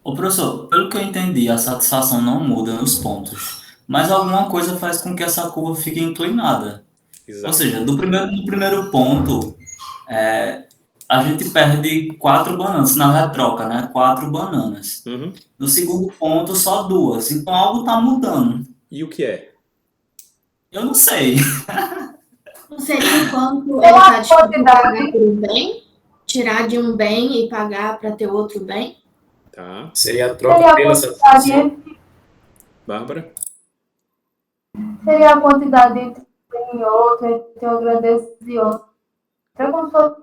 Ô professor, pelo que eu entendi, a satisfação não muda nos pontos, mas alguma coisa faz com que essa curva fique inclinada. Exato. Ou seja, no primeiro ponto, a gente perde 4 bananas, na verdade troca, né? 4 bananas. Uhum. No segundo ponto, só 2. Então algo está mudando. E o que é? Eu não sei. Não seria enquanto ele está disposto a pagar por um bem? Tirar de um bem e pagar para ter outro bem? Tá. seria a troca pela satisfação. Bárbara? Seria a quantidade entre um e outro, entre um grandeza e outro. É como se fosse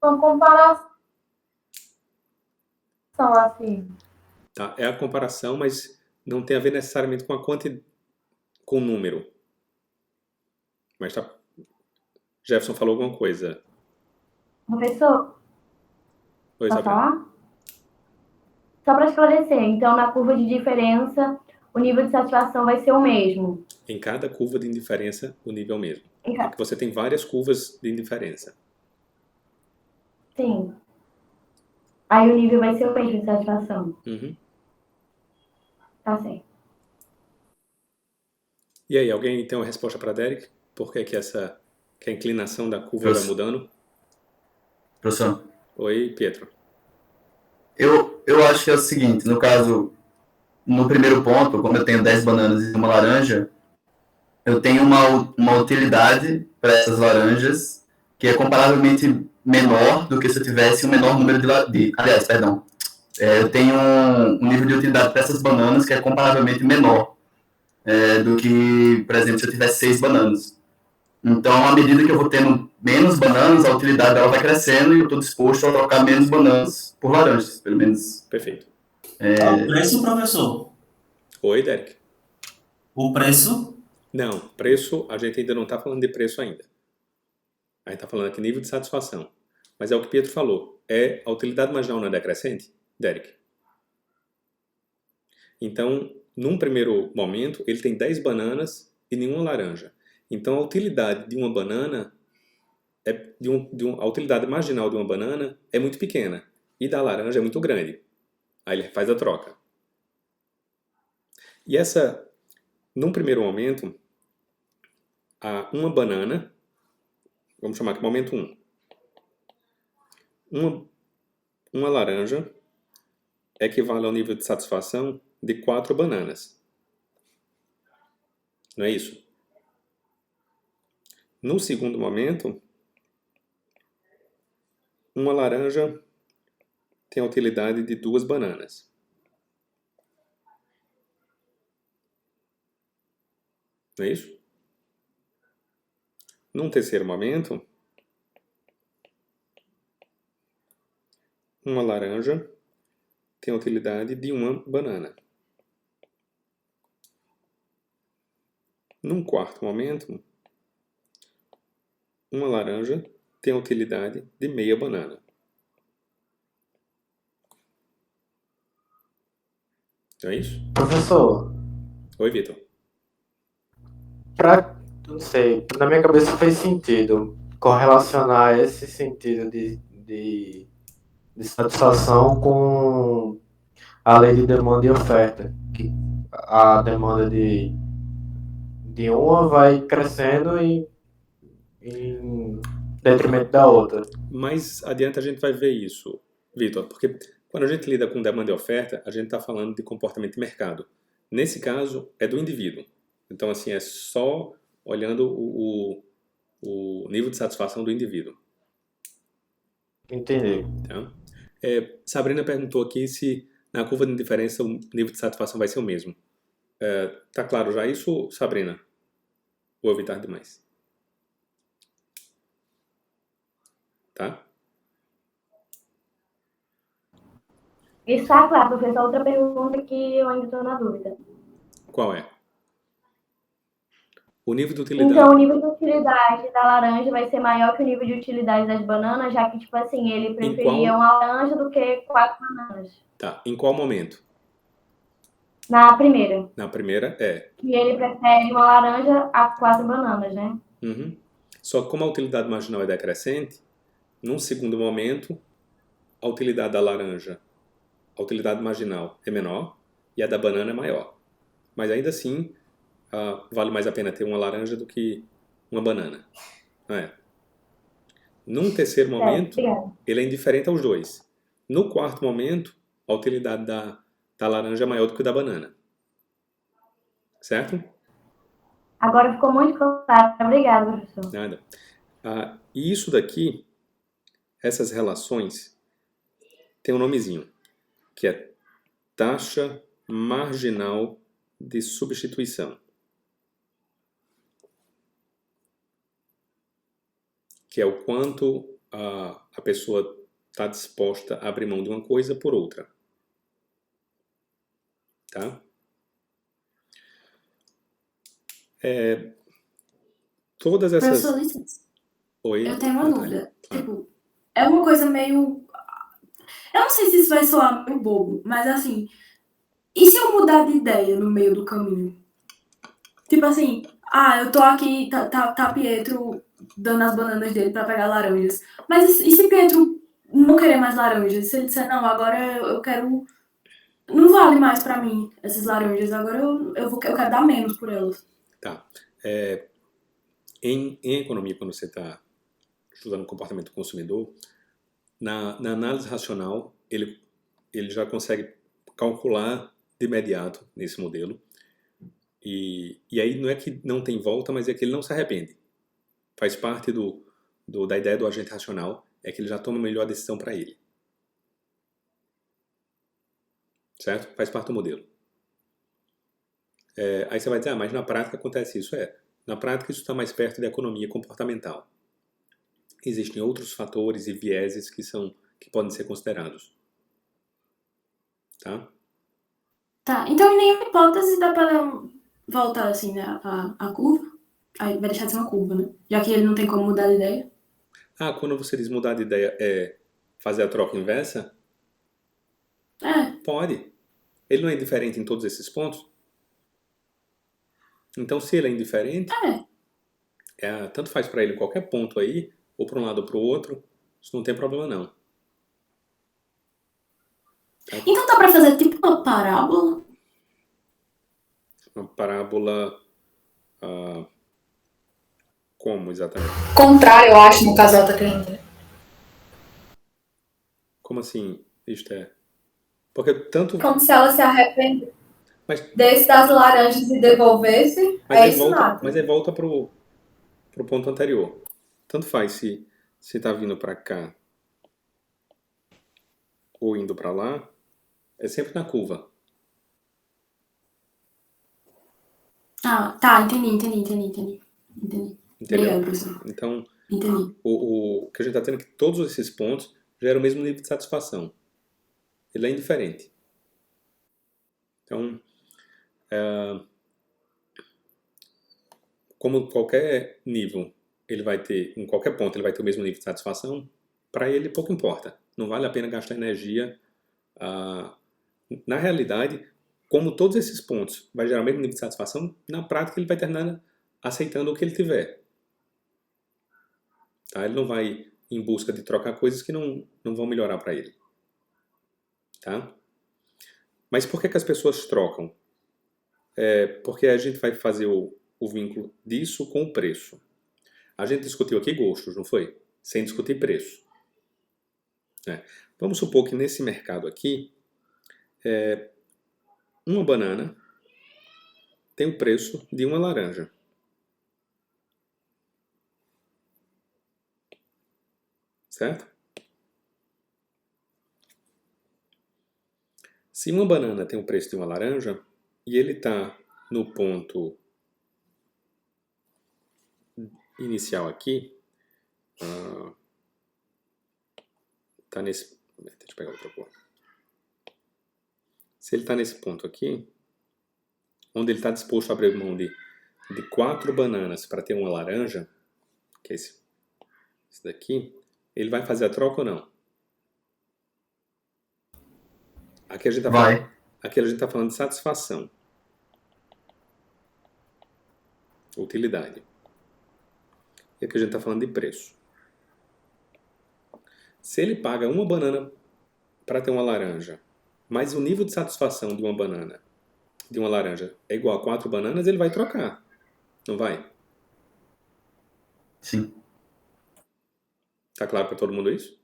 uma comparação assim. Tá. É a comparação, mas não tem a ver necessariamente com com o número. Mas tá. Jefferson falou alguma coisa. Professor, Oi, posso Isabel. falar? Só para esclarecer, então na curva de diferença, o nível de satisfação vai ser o mesmo. Em cada curva de indiferença, o nível é o mesmo. Em cada- Porque você tem várias curvas de indiferença. Sim. Aí o nível vai ser o mesmo de satisfação. Uhum. Tá certo. E aí, alguém tem uma resposta para Derek? Por que que a inclinação da curva vai mudando? Professor, Oi, Pietro. eu acho que é o seguinte, no caso, no primeiro ponto, como eu tenho 10 bananas e uma laranja, eu tenho uma utilidade para essas laranjas que é comparavelmente menor do que se eu tivesse um menor número eu tenho um nível de utilidade para essas bananas que é comparavelmente menor do que, por exemplo, se eu tivesse 6 bananas. Então, à medida que eu vou tendo menos bananas, a utilidade dela vai crescendo e eu estou disposto a trocar menos bananas por laranjas, pelo menos. Perfeito. O preço, professor? Oi, Derek. O preço? Não, preço, a gente ainda não está falando de preço ainda. A gente está falando aqui nível de satisfação. Mas é o que Pietro falou. É a utilidade marginal não é decrescente, Derek? Então, num primeiro momento, ele tem 10 bananas e nenhuma laranja. Então, a utilidade de uma banana, a utilidade marginal de uma banana é muito pequena. E da laranja é muito grande. Aí ele faz a troca. E num primeiro momento, uma banana, vamos chamar aqui momento 1. Uma laranja equivale ao nível de satisfação de 4 bananas. Não é isso? No segundo momento, uma laranja tem a utilidade de 2 bananas. Não é isso? Num terceiro momento, uma laranja tem a utilidade de 1 banana. Num quarto momento, uma laranja tem a utilidade de meia banana. Não é isso? Professor, Oi, Vitor. não sei, na minha cabeça fez sentido correlacionar esse sentido de satisfação com a lei de demanda e oferta, que a demanda de uma vai crescendo em detrimento da outra. Mais adiante a gente vai ver isso, Vitor, porque quando a gente lida com demanda e oferta, a gente está falando de comportamento de mercado. Nesse caso, é do indivíduo. Então, assim, é só olhando o nível de satisfação do indivíduo. Entendi. Tá? Sabrina perguntou aqui se na curva de indiferença o nível de satisfação vai ser o mesmo. Tá claro já isso, Sabrina? Vou evitar demais. Tá? Isso está claro, professor. Outra pergunta que eu ainda estou na dúvida. Qual é? O nível de utilidade. Então, o nível de utilidade da laranja vai ser maior que o nível de utilidade das bananas, já que, tipo assim, ele preferia uma laranja do que 4 bananas. Tá. Em qual momento? Na primeira. Na primeira, Que ele prefere uma laranja a 4 bananas, né? Uhum. Só que como a utilidade marginal é decrescente, num segundo momento, a utilidade da laranja, a utilidade marginal é menor e a da banana é maior. Mas ainda assim, vale mais a pena ter uma laranja do que uma banana. Num terceiro momento, ele é indiferente aos dois. No quarto momento, a utilidade da laranja é maior do que a da banana. Certo? Agora ficou muito claro. Obrigada, professor. Nada. E isso daqui, essas relações, tem um nomezinho, que é taxa marginal de substituição. Que é o quanto a pessoa está disposta a abrir mão de uma coisa por outra. Tá? Todas essas... Professor, licença. Oi? Eu tenho uma dúvida. Tipo, é uma coisa meio... Eu não sei se isso vai soar meio bobo, mas assim... E se eu mudar de ideia no meio do caminho? Tipo assim, eu tô aqui, tá Pietro dando as bananas dele pra pegar laranjas. Mas e se Pietro não querer mais laranjas? Se ele disser, não, agora eu quero... Não vale mais pra mim essas laranjas, agora eu quero dar menos por elas. Tá. Em economia, quando você está estudando o comportamento do consumidor, na análise racional, ele já consegue calcular de imediato nesse modelo. E aí não é que não tem volta, mas é que ele não se arrepende. Faz parte da ideia do agente racional, é que ele já toma a melhor decisão para ele. Certo? Faz parte do modelo. Aí você vai dizer, mas na prática acontece isso. Na prática isso está mais perto da economia comportamental. Existem outros fatores e vieses que podem ser considerados. Tá? Tá, então em nenhuma hipótese dá pra voltar assim, né, a curva? Aí vai deixar de ser uma curva, né? Já que ele não tem como mudar de ideia. Quando você diz mudar de ideia, é fazer a troca inversa? Pode. Ele não é indiferente em todos esses pontos? Então, se ele é indiferente, tanto faz para ele qualquer ponto aí, ou para um lado ou para o outro, isso não tem problema não. Tá? Então dá para fazer tipo uma parábola? Uma parábola... como exatamente? Contrário, eu acho, no caso ela tá querendo dizer. Como assim? Isto é... Porque tanto... Como se ela se arrependesse das laranjas e devolvesse. Mas aí volta pro ponto anterior. Tanto faz se tá vindo para cá ou indo para lá, é sempre na curva. Tá, entendi. Entendeu? Obrigado, professor. Então, entendi. O que a gente está tendo é que todos esses pontos geram o mesmo nível de satisfação. Ele é indiferente. Então, como qualquer nível, ele vai ter, em qualquer ponto, ele vai ter o mesmo nível de satisfação, para ele pouco importa. Não vale a pena gastar energia. Na realidade, como todos esses pontos vai gerar o mesmo nível de satisfação, na prática ele vai terminar aceitando o que ele tiver. Tá? Ele não vai em busca de trocar coisas que não vão melhorar para ele. Tá? Mas por que as pessoas trocam? Porque a gente vai fazer o vínculo disso com o preço. A gente discutiu aqui gostos, não foi? Sem discutir preço. né? Vamos supor que nesse mercado aqui, uma banana tem o preço de uma laranja. Certo? Se uma banana tem o preço de uma laranja e ele está no ponto inicial aqui, tá nesse... Deixa eu pegar outra cor. Se ele está nesse ponto aqui, onde ele está disposto a abrir mão de 4 bananas para ter uma laranja, que é esse daqui, ele vai fazer a troca ou não? Aqui a gente está falando de satisfação. Utilidade. E aqui a gente está falando de preço. Se ele paga uma banana para ter uma laranja, mas o nível de satisfação de uma laranja é igual a 4 bananas, ele vai trocar. Não vai? Sim. Tá claro para todo mundo isso?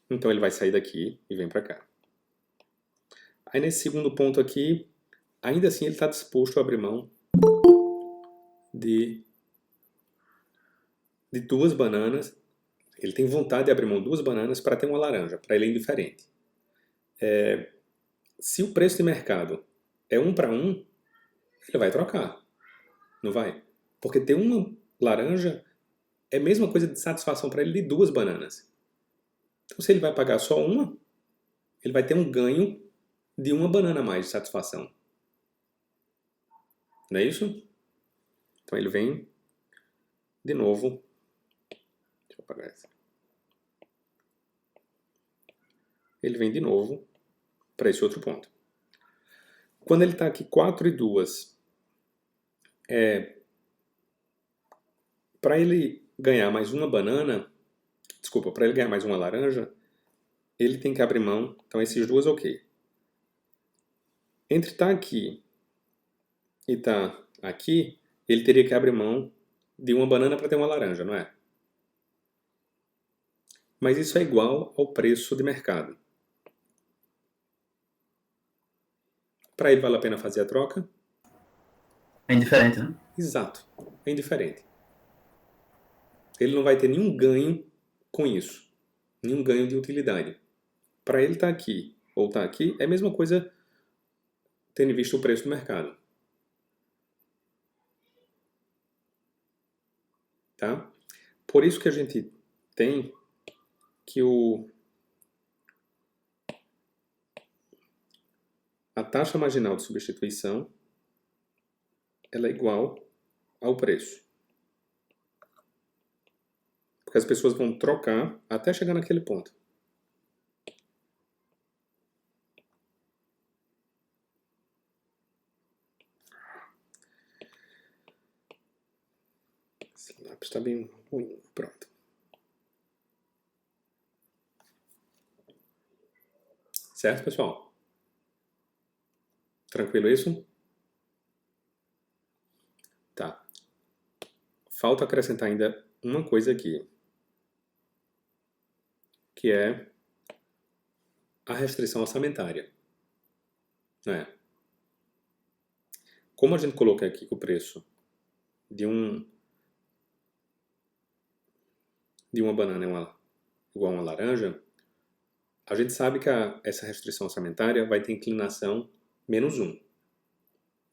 Então ele vai sair daqui e vem para cá. Aí nesse segundo ponto aqui, ainda assim ele está disposto a abrir mão de 2 bananas. Ele tem vontade de abrir mão de 2 bananas para ter uma laranja. Para ele é indiferente. Se o preço de mercado é 1 para 1, ele vai trocar. Não vai? Porque ter uma laranja é a mesma coisa de satisfação para ele de 2 bananas. Então se ele vai pagar só uma, ele vai ter um ganho de 1 banana a mais de satisfação. Não é isso? Então ele vem de novo. Deixa eu apagar essa. Ele vem de novo para esse outro ponto. Quando ele está aqui 4 e 2, para ele ganhar mais uma banana, desculpa, para ele ganhar mais uma laranja, ele tem que abrir mão, então esses 2 ok. Entre estar aqui e estar aqui, ele teria que abrir mão de uma banana para ter uma laranja, não é? Mas isso é igual ao preço de mercado. Para ele vale a pena fazer a troca? É indiferente, né? Exato, é indiferente. Ele não vai ter nenhum ganho com isso. Nenhum ganho de utilidade. Para ele estar aqui ou estar aqui, é a mesma coisa tendo visto o preço do mercado. Tá? Por isso que a gente tem que a taxa marginal de substituição ela é igual ao preço. Porque as pessoas vão trocar até chegar naquele ponto. Esse lápis está bem ruim. Pronto. Certo, pessoal? Tranquilo isso? Tá. Falta acrescentar ainda uma coisa aqui. Que é a restrição orçamentária. Né? Como a gente coloca aqui que o preço de uma banana é igual a uma laranja, a gente sabe que essa restrição orçamentária vai ter inclinação -1.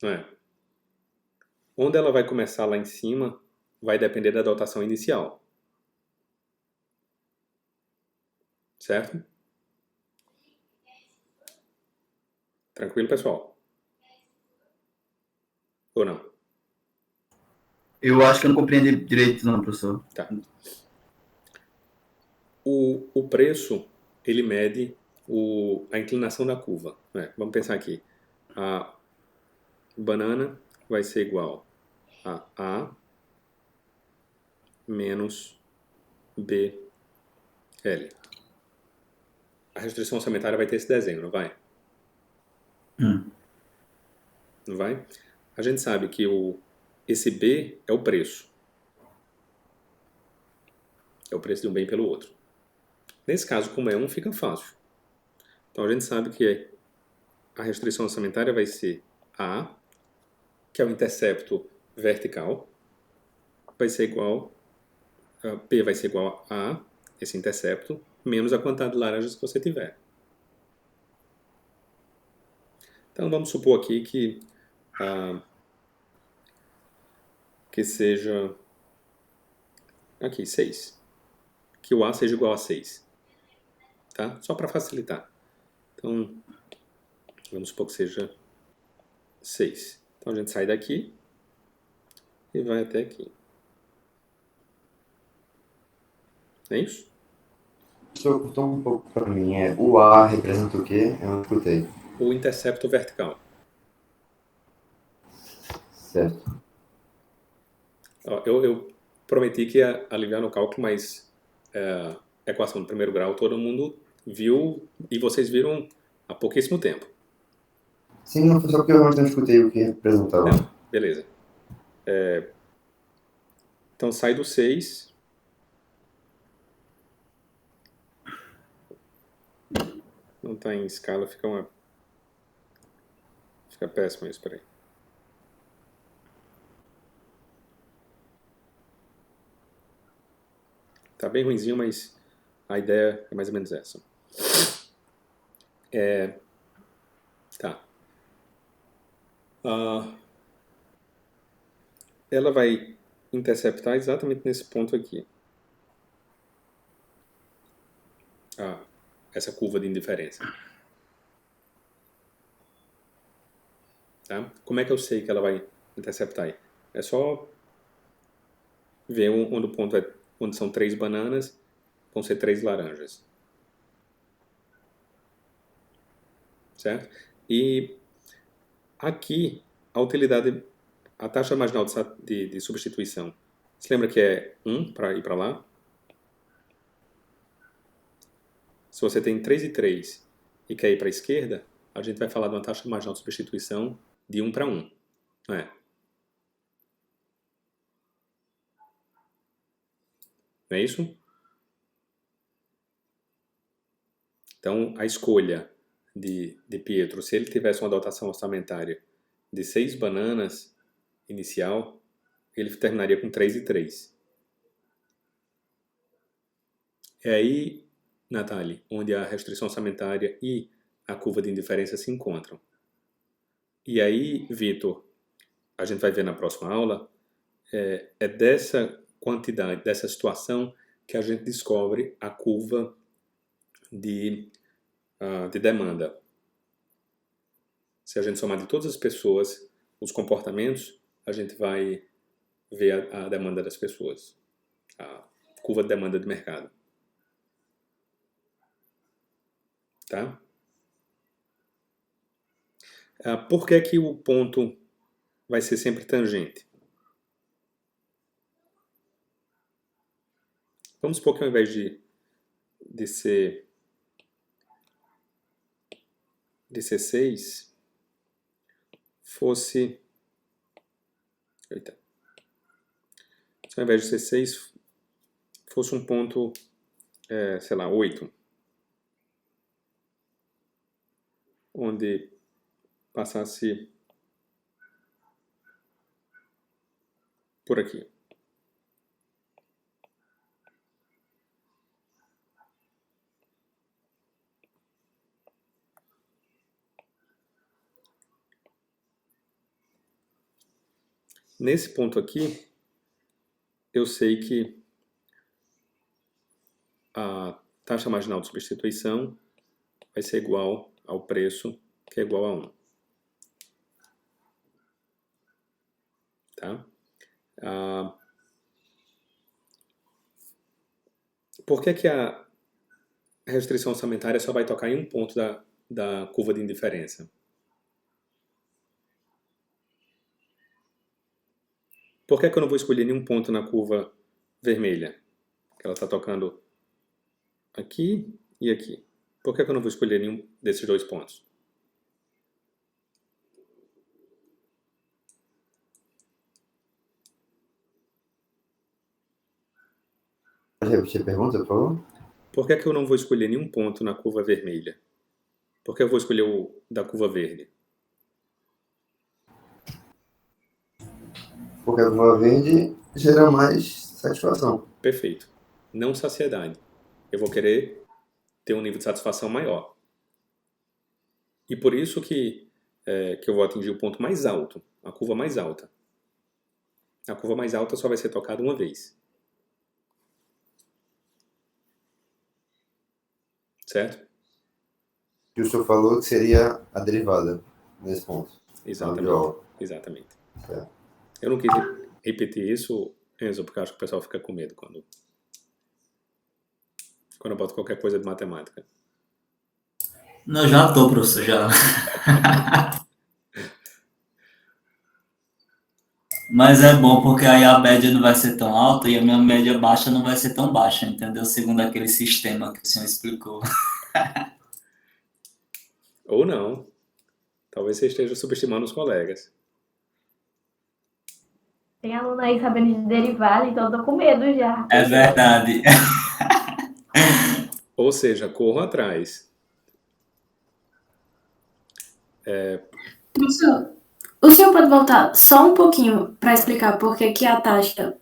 Não é? Onde ela vai começar lá em cima vai depender da dotação inicial. Certo? Tranquilo, pessoal? Ou não? Eu acho que eu não compreendi direito, não, professor. Tá. O preço, ele mede a inclinação da curva. Né? Vamos pensar aqui. A banana vai ser igual a A menos BL. A restrição orçamentária vai ter esse desenho, não vai? Não vai? A gente sabe que esse B é o preço. É o preço de um bem pelo outro. Nesse caso, como é 1, fica fácil. Então, a gente sabe que a restrição orçamentária vai ser A, que é o intercepto vertical, vai ser igual, P vai ser igual a esse intercepto, menos a quantidade de laranjas que você tiver. Então, vamos supor aqui que seja aqui 6. Que o A seja igual a 6. Tá? Só para facilitar. Então, vamos supor que seja 6. Então, a gente sai daqui e vai até aqui. É isso? Só cortou um pouco para mim. O A representa o quê? Eu não escutei. O intercepto vertical. Certo. Ó, eu prometi que ia aliviar no cálculo, mas equação do primeiro grau todo mundo viu e vocês viram há pouquíssimo tempo. Sim, não foi só porque eu realmente não escutei o que representava. Não, beleza. Então sai do 6. Não está em escala, fica péssimo isso, peraí. Tá bem ruinzinho, mas a ideia é mais ou menos essa. Tá. Ela vai interceptar exatamente nesse ponto aqui. Essa curva de indiferença. Tá? Como é que eu sei que ela vai interceptar aí? É só ver onde o ponto onde são 3 bananas, vão ser 3 laranjas. Certo? E aqui, a taxa marginal de substituição, você lembra que é 1 para ir para lá? Se você tem 3 e 3 e quer ir para a esquerda, a gente vai falar de uma taxa marginal de substituição de 1 para 1. Não é? Não é isso? Então, a escolha de Pietro, se ele tivesse uma dotação orçamentária de 6 bananas inicial, ele terminaria com 3 e 3. É aí, Nathalie, onde a restrição orçamentária e a curva de indiferença se encontram. E aí, Vitor, a gente vai ver na próxima aula, é dessa quantidade, dessa situação, que a gente descobre a curva de demanda. Se a gente somar de todas as pessoas os comportamentos, a gente vai ver a demanda das pessoas. A curva de demanda de mercado. Tá? Por que que o ponto vai ser sempre tangente? Vamos supor que ao invés de ser 6, fosse... Eita. Se ao invés de ser 6, fosse um ponto, sei lá, 8. Onde passasse por aqui. Nesse ponto aqui, eu sei que a taxa marginal de substituição vai ser igual ao preço, que é igual a 1. Tá? Por que a restrição orçamentária só vai tocar em um ponto da curva de indiferença? Por que eu não vou escolher nenhum ponto na curva vermelha? Ela está tocando aqui e aqui. Por que eu não vou escolher nenhum desses 2 pontos? Pode repetir a pergunta, por favor? Por que é que eu não vou escolher nenhum ponto na curva vermelha? Por que eu vou escolher o da curva verde? Porque a curva verde gera mais satisfação. Perfeito. Não saciedade. Eu vou querer ter um nível de satisfação maior. E por isso que eu vou atingir o ponto mais alto, a curva mais alta. A curva mais alta só vai ser tocada uma vez. Certo? E o senhor falou que seria a derivada nesse ponto. Exatamente. Exatamente. Certo. Eu não quis repetir isso, Enzo, porque eu acho que o pessoal fica com medo quando eu boto qualquer coisa de matemática. Não, já tô, professor, já. Mas é bom porque aí a média não vai ser tão alta e a minha média baixa não vai ser tão baixa, entendeu? Segundo aquele sistema que o senhor explicou. Ou não. Talvez você esteja subestimando os colegas. Tem aluno aí sabendo de derivada, então eu tô com medo já. É verdade. Ou seja, corram atrás. Professor, o senhor pode voltar só um pouquinho para explicar por que a taxa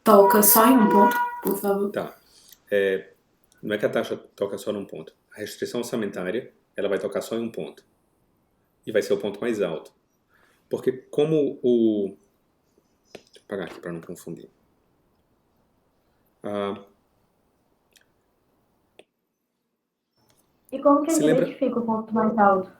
toca só em um ponto, por favor? Tá. Não é que a taxa toca só num ponto. A restrição orçamentária, ela vai tocar só em um ponto. E vai ser o ponto mais alto. Porque como o... Deixa eu apagar aqui para não confundir. E como que a Se gente lembra- identifica o ponto mais alto?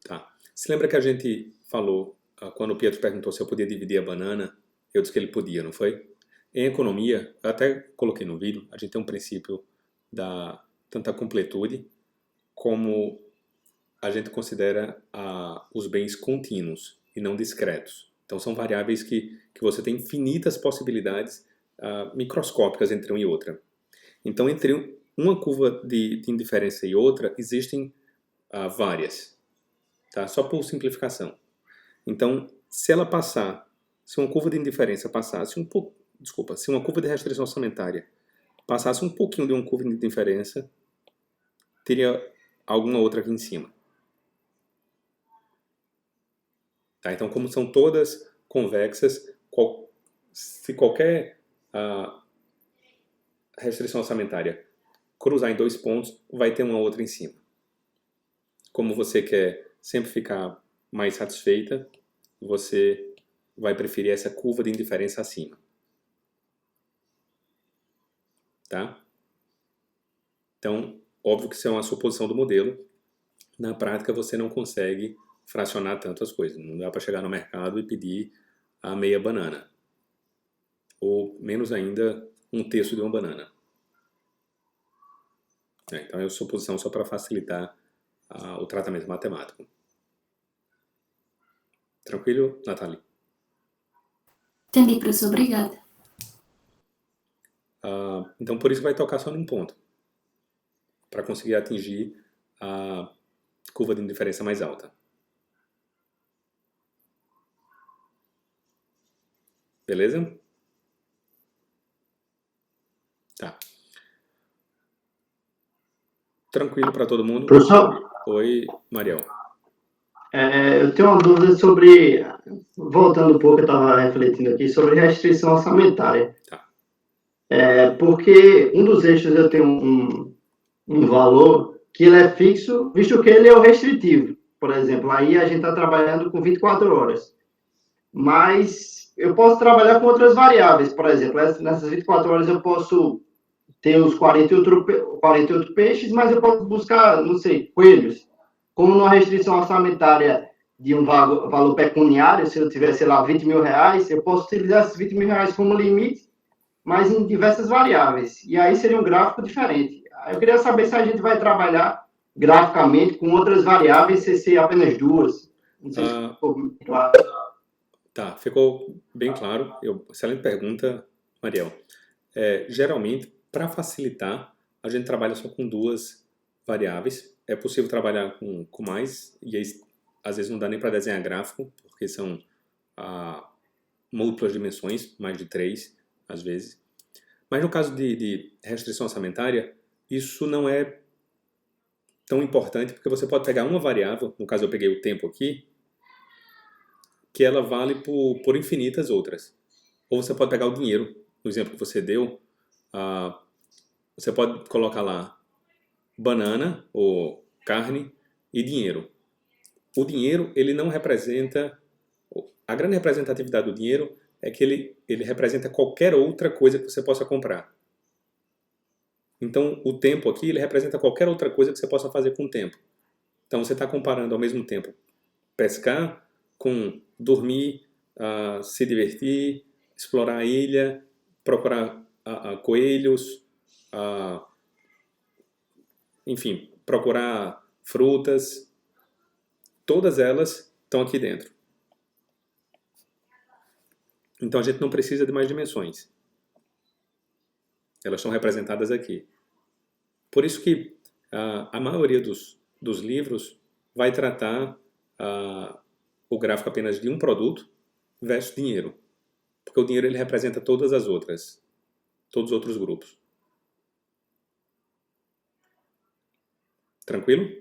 Tá. Se lembra que a gente falou, quando o Pietro perguntou se eu podia dividir a banana, eu disse que ele podia, não foi? Em economia, eu até coloquei no vídeo, a gente tem um princípio da tanta completude como a gente considera os bens contínuos e não discretos. Então são variáveis que você tem infinitas possibilidades microscópicas entre uma e outra. Então entre uma curva de indiferença e outra existem várias. Tá? Só por simplificação. Então, se uma curva de indiferença passasse se uma curva de restrição orçamentária passasse um pouquinho de uma curva de indiferença, teria alguma outra aqui em cima. Tá? Então, como são todas convexas, se qualquer restrição orçamentária cruzar em dois pontos, vai ter uma outra em cima. Como você quer sempre ficar mais satisfeita, você vai preferir essa curva de indiferença acima. Tá? Então, óbvio que isso é uma suposição do modelo. Na prática, você não consegue fracionar tantas coisas. Não dá para chegar no mercado e pedir a meia banana. Ou, menos ainda, um terço de uma banana. Então, é uma suposição só para facilitar o tratamento matemático. Tranquilo, Nathalie? Entendi, professor. Obrigada. Então, por isso vai tocar só num ponto. Para conseguir atingir a curva de indiferença mais alta. Beleza? Tá. Tranquilo para todo mundo? Professor? Oi, Mariel. Eu tenho uma dúvida sobre, voltando um pouco, eu estava refletindo aqui, sobre restrição orçamentária. Tá. Porque um dos eixos eu tenho um valor que ele é fixo, visto que ele é o restritivo. Por exemplo, aí a gente está trabalhando com 24 horas. Mas eu posso trabalhar com outras variáveis. Por exemplo, nessas 24 horas eu posso ter os 48 peixes, mas eu posso buscar, não sei, coelhos. Como numa restrição orçamentária de um valor pecuniário, se eu tiver, sei lá, 20 mil reais, eu posso utilizar esses 20 mil reais como limite, mas em diversas variáveis. E aí seria um gráfico diferente. Eu queria saber se a gente vai trabalhar graficamente com outras variáveis, se ser apenas duas. Não sei se ficou muito claro. Tá, ficou bem claro. Excelente pergunta, Mariel. Geralmente, para facilitar, a gente trabalha só com duas variáveis. É possível trabalhar com mais, e aí, às vezes não dá nem para desenhar gráfico, porque são múltiplas dimensões, mais de 3, às vezes. Mas no caso de restrição orçamentária, isso não é tão importante, porque você pode pegar uma variável, no caso eu peguei o tempo aqui, que ela vale por infinitas outras. Ou você pode pegar o dinheiro, no exemplo que você deu, você pode colocar lá banana ou carne e dinheiro. O dinheiro, ele não representa... A grande representatividade do dinheiro é que ele representa qualquer outra coisa que você possa comprar. Então, o tempo aqui, ele representa qualquer outra coisa que você possa fazer com o tempo. Então, você está comparando ao mesmo tempo pescar com dormir, se divertir, explorar a ilha, procurar coelhos, enfim, procurar frutas. Todas elas estão aqui dentro. Então, a gente não precisa de mais dimensões. Elas são representadas aqui. Por isso que a maioria dos livros vai tratar o gráfico apenas de um produto versus dinheiro. Porque o dinheiro ele representa todas as outras, todos os outros grupos. Tranquilo?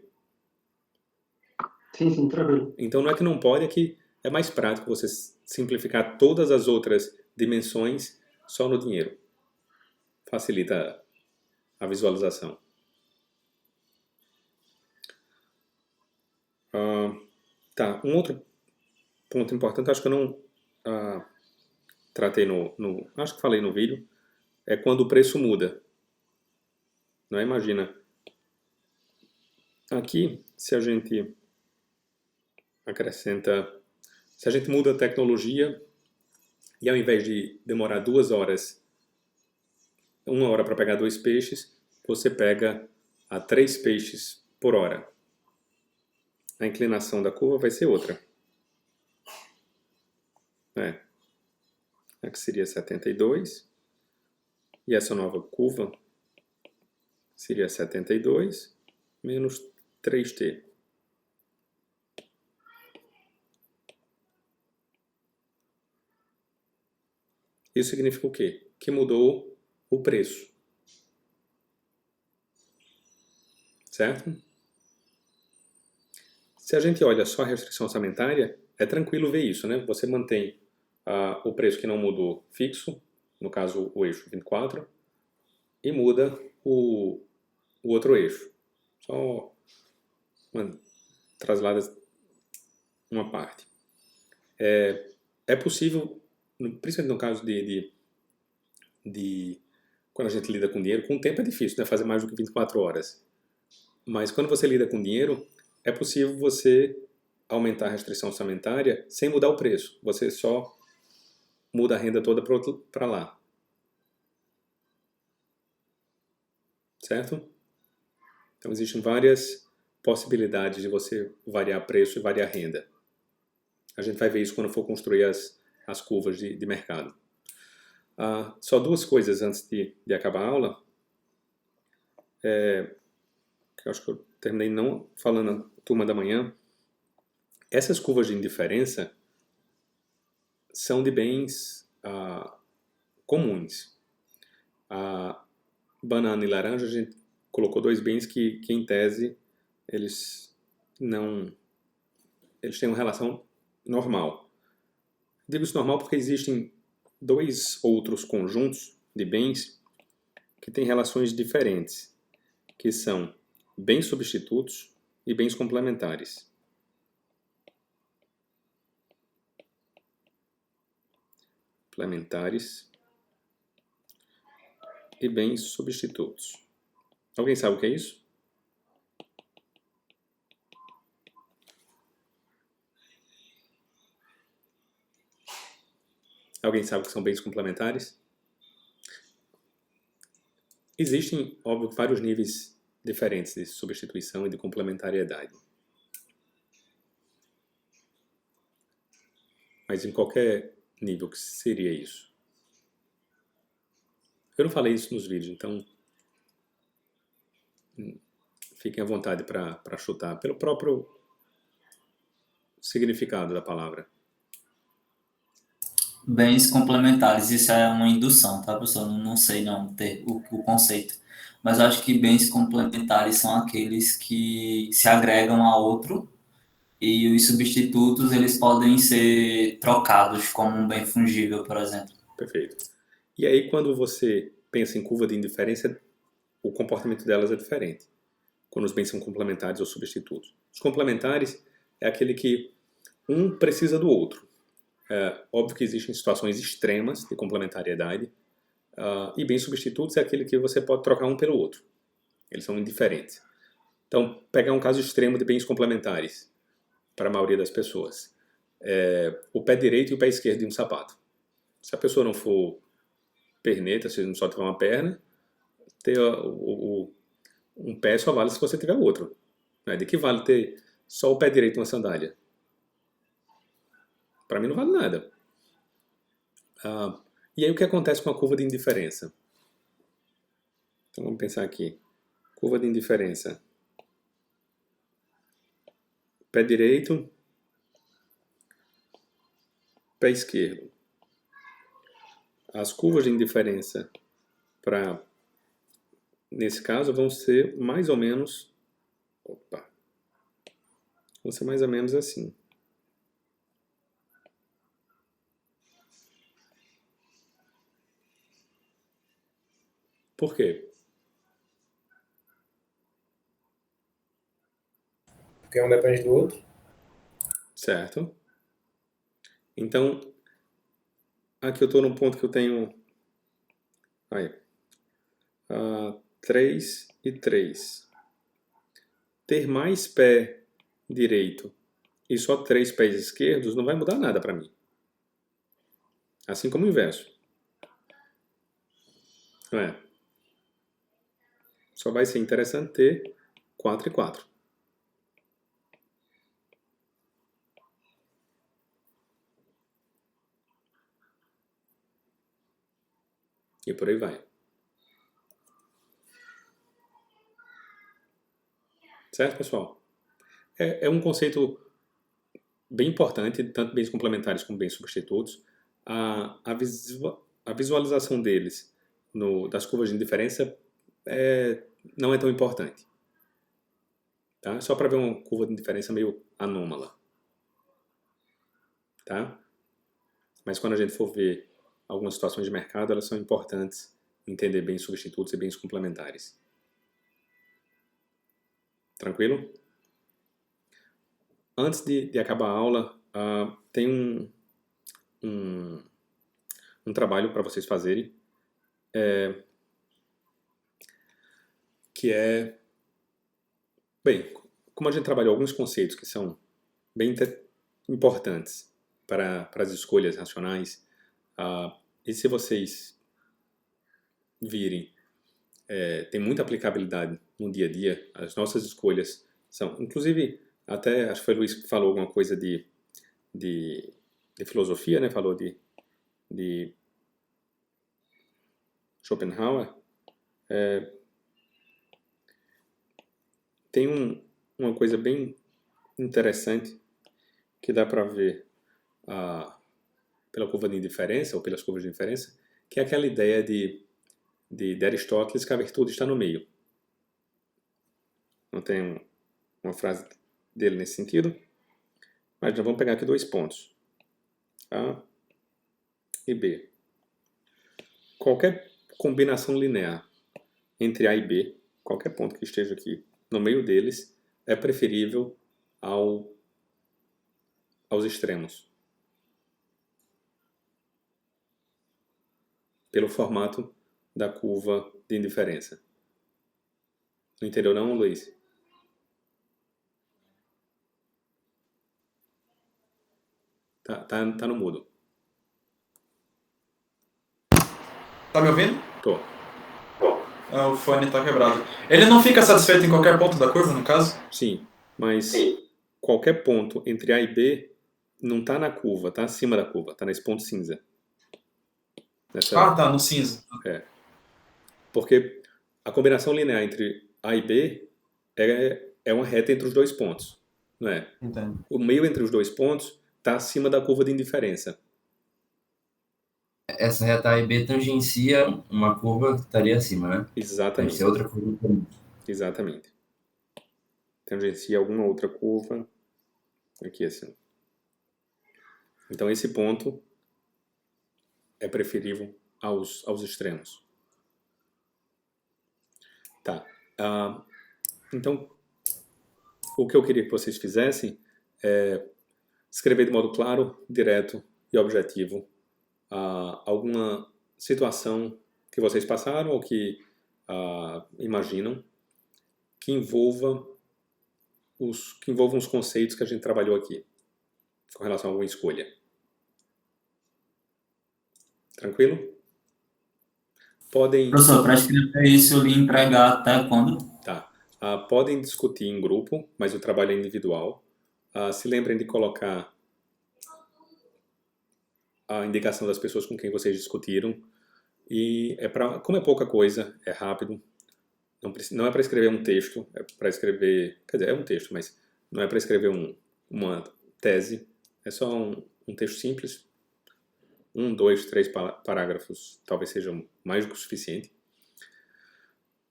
Sim, tranquilo. Então não é que não pode, é que é mais prático você simplificar todas as outras dimensões só no dinheiro. Facilita a visualização. Tá, um outro ponto importante, acho que eu não tratei acho que falei no vídeo, é quando o preço muda. Não é? Imagina, aqui, se a gente muda a tecnologia e ao invés de demorar 2 horas, 1 hora para pegar 2 peixes, você pega 3 peixes por hora. A inclinação da curva vai ser outra. Aqui seria 72. E essa nova curva seria 72 menos 3t. Isso significa o quê? Que mudou o preço. Certo? Se a gente olha só a restrição orçamentária, é tranquilo ver isso, né? Você mantém o preço que não mudou fixo, no caso o eixo 24, e muda o outro eixo. Só traslada uma parte. É possível, principalmente no caso de quando a gente lida com dinheiro, com o tempo é difícil, né? Fazer mais do que 24 horas. Mas quando você lida com dinheiro, é possível você aumentar a restrição orçamentária sem mudar o preço. Você só muda a renda toda para lá. Certo? Então, existem várias possibilidades de você variar preço e variar renda. A gente vai ver isso quando for construir as curvas de mercado. Só 2 coisas antes de acabar a aula. Que eu acho que eu terminei não falando na turma da manhã. Essas curvas de indiferença são de bens comuns. Banana e laranja, a gente colocou 2 bens que em tese, eles têm uma relação normal. Digo isso normal porque existem 2 outros conjuntos de bens que têm relações diferentes, que são bens substitutos e bens complementares. Complementares e bens substitutos. Alguém sabe o que é isso? Alguém sabe o que são bens complementares? Existem, óbvio, vários níveis diferentes de substituição e de complementariedade. Mas em qualquer nível, o que seria isso? Eu não falei isso nos vídeos, então fiquem à vontade para chutar pelo próprio significado da palavra. Bens complementares, isso é uma indução, tá, professor? Não sei não ter o conceito. Mas eu acho que bens complementares são aqueles que se agregam a outro e os substitutos eles podem ser trocados como um bem fungível, por exemplo. Perfeito. E aí, quando você pensa em curva de indiferença, o comportamento delas é diferente. Quando os bens são complementares ou substitutos. Os complementares é aquele que um precisa do outro. É óbvio que existem situações extremas de complementariedade, e bens substitutos é aquele que você pode trocar um pelo outro. Eles são indiferentes. Então, pegar um caso extremo de bens complementares, para a maioria das pessoas, o pé direito e o pé esquerdo de um sapato. Se a pessoa não for perneta, se não só tiver uma perna, ter um pé só vale se você tiver outro. De que vale ter só o pé direito e uma sandália? Para mim não vale nada. E aí o que acontece com a curva de indiferença? Então vamos pensar aqui. Curva de indiferença. Pé direito, pé esquerdo. As curvas de indiferença nesse caso vão ser mais ou menos assim. Por quê? Porque um depende do outro. Certo. Então, aqui eu estou num ponto que eu tenho 3 e 3. Ter mais pé direito e só 3 pés esquerdos não vai mudar nada para mim. Assim como o inverso. Não é? Só vai ser interessante ter 4 e 4. E por aí vai. Certo, pessoal? É um conceito bem importante, tanto bens complementares como bens substitutos. A visualização deles das curvas de indiferença não é tão importante. Tá? Só para ver uma curva de indiferença meio anômala. Tá? Mas quando a gente for ver algumas situações de mercado, elas são importantes entender bens substitutos e bens complementares. Tranquilo? Antes de acabar a aula, tem um trabalho para vocês fazerem, que é... Bem, como a gente trabalhou alguns conceitos que são bem importantes para as escolhas racionais, e se vocês virem, tem muita aplicabilidade no dia a dia, as nossas escolhas são, inclusive, até acho que foi o Luiz que falou alguma coisa de filosofia, né? Falou de Schopenhauer. Tem uma coisa bem interessante que dá para ver pela curva de indiferença ou pelas curvas de indiferença, que é aquela ideia de Aristóteles que a virtude está no meio. Não tem uma frase dele nesse sentido, mas nós vamos pegar aqui 2 pontos, A e B. Qualquer combinação linear entre A e B, qualquer ponto que esteja aqui no meio deles, é preferível aos extremos. Pelo formato da curva de indiferença. Não entendeu não, Luiz? Tá no mudo. Tá me ouvindo? Tô. O fone tá quebrado. Ele não fica satisfeito em qualquer ponto da curva, no caso? Sim, mas qualquer ponto entre A e B não tá na curva, tá acima da curva, tá nesse ponto cinza. Tá, no cinza. Porque a combinação linear entre A e B é uma reta entre os 2 pontos, não é? Entendo. O meio entre os 2 pontos está acima da curva de indiferença. essa reta A e B tangencia uma curva que estaria acima, né? Deve Exatamente. ser outra curva também. Exatamente. Tangencia alguma outra curva aqui assim. Então esse ponto é preferível aos extremos. Tá. Então, o que eu queria que vocês fizessem é escrever de modo claro, direto e objetivo alguma situação que vocês passaram ou que imaginam que envolvam os conceitos que a gente trabalhou aqui com relação a alguma escolha. Tranquilo? Podem... Professor, para escrever isso, eu lhe empregar até quando? Tá. Podem discutir em grupo, mas o trabalho é individual. Se lembrem de colocar a indicação das pessoas com quem vocês discutiram. E como é pouca coisa, é rápido. Não é para escrever um texto, é para escrever... Quer dizer, é um texto, mas não é para escrever uma tese. É só um texto simples. 1, 2, 3 parágrafos talvez sejam mais do que o suficiente.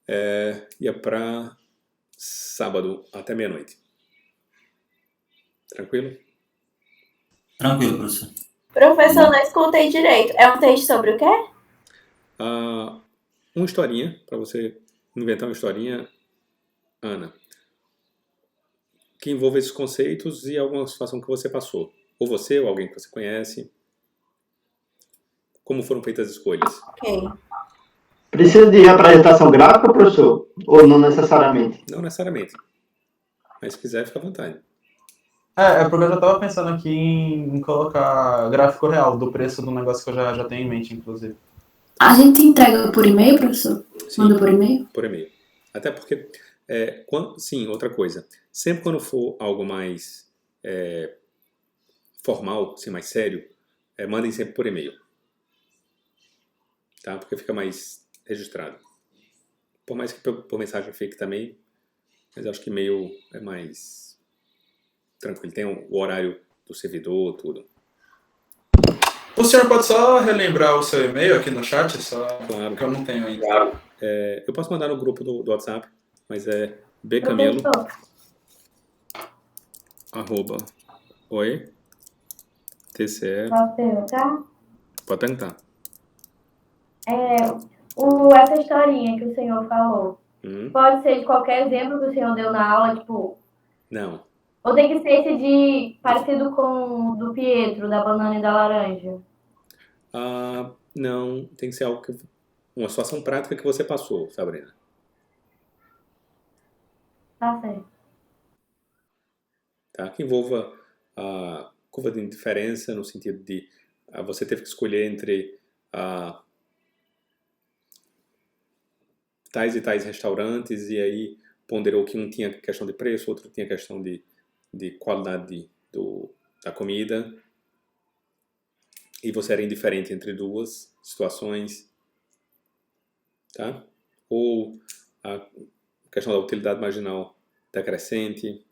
E é para sábado até meia-noite. Tranquilo? Tranquilo, professor. Professor, não escutei direito. É um texto sobre o quê? Uma historinha, para você inventar uma historinha, Ana, que envolva esses conceitos e alguma situação que você passou. Ou você, ou alguém que você conhece. Como foram feitas as escolhas. Ok. Precisa de representação gráfica, professor? Ou não necessariamente? Não necessariamente. Mas se quiser, fica à vontade. É porque eu já estava pensando aqui em colocar gráfico real do preço do negócio que eu já tenho em mente, inclusive. A gente entrega por e-mail, professor? Sim, manda por e-mail? Por e-mail. Até porque, sim, outra coisa. Sempre quando for algo mais formal, assim, mais sério, mandem sempre por e-mail. Tá? Porque fica mais registrado. Por mais que por mensagem fique também, mas acho que e-mail é mais tranquilo. Tem o horário do servidor, tudo. O senhor pode só relembrar o seu e-mail aqui no chat? Claro. Que eu não tenho ainda. Eu posso mandar no grupo do WhatsApp, mas é bcamelo. @oi TCE. Posso perguntar? Pode perguntar. Essa historinha que o senhor falou, pode ser de qualquer exemplo que o senhor deu na aula, tipo... Não. Ou tem que ser esse parecido com o do Pietro, da banana e da laranja? Não, tem que ser uma situação prática que você passou, Sabrina. Tá certo. Tá? Que envolva a curva de indiferença, no sentido de você teve que escolher entre tais e tais restaurantes, e aí ponderou que um tinha questão de preço, outro tinha questão de qualidade da comida, e você era indiferente entre duas situações, tá? Ou a questão da utilidade marginal decrescente,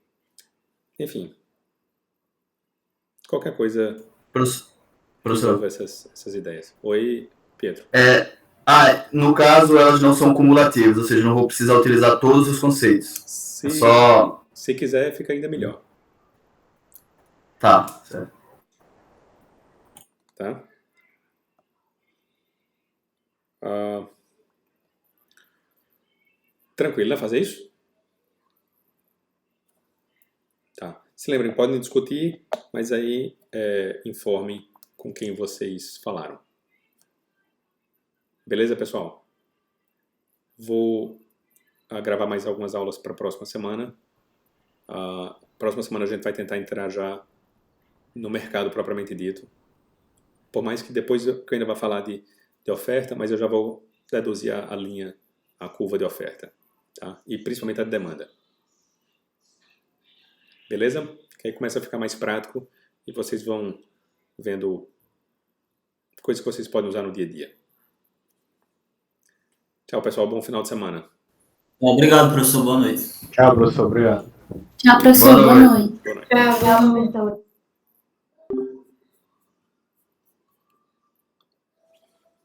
enfim, qualquer coisa Professor. essas ideias. Oi, Pietro. No caso, elas não são cumulativas, ou seja, não vou precisar utilizar todos os conceitos. Se quiser, fica ainda melhor. Tá, certo. Tá? Tranquilo, né? Fazer isso? Tá. Se lembrem, podem discutir, mas aí informem com quem vocês falaram. Beleza, pessoal? Vou gravar mais algumas aulas para a próxima semana. Próxima semana a gente vai tentar entrar já no mercado propriamente dito. Por mais que depois eu ainda vá falar de oferta, mas eu já vou deduzir a curva de oferta, tá? E principalmente a de demanda. Beleza? Que aí começa a ficar mais prático e vocês vão vendo coisas que vocês podem usar no dia a dia. Tchau, pessoal. Bom final de semana. Obrigado, professor. Boa noite. Tchau, professor. Obrigado. Tchau, professor. Boa noite. Boa noite. Tchau, professor.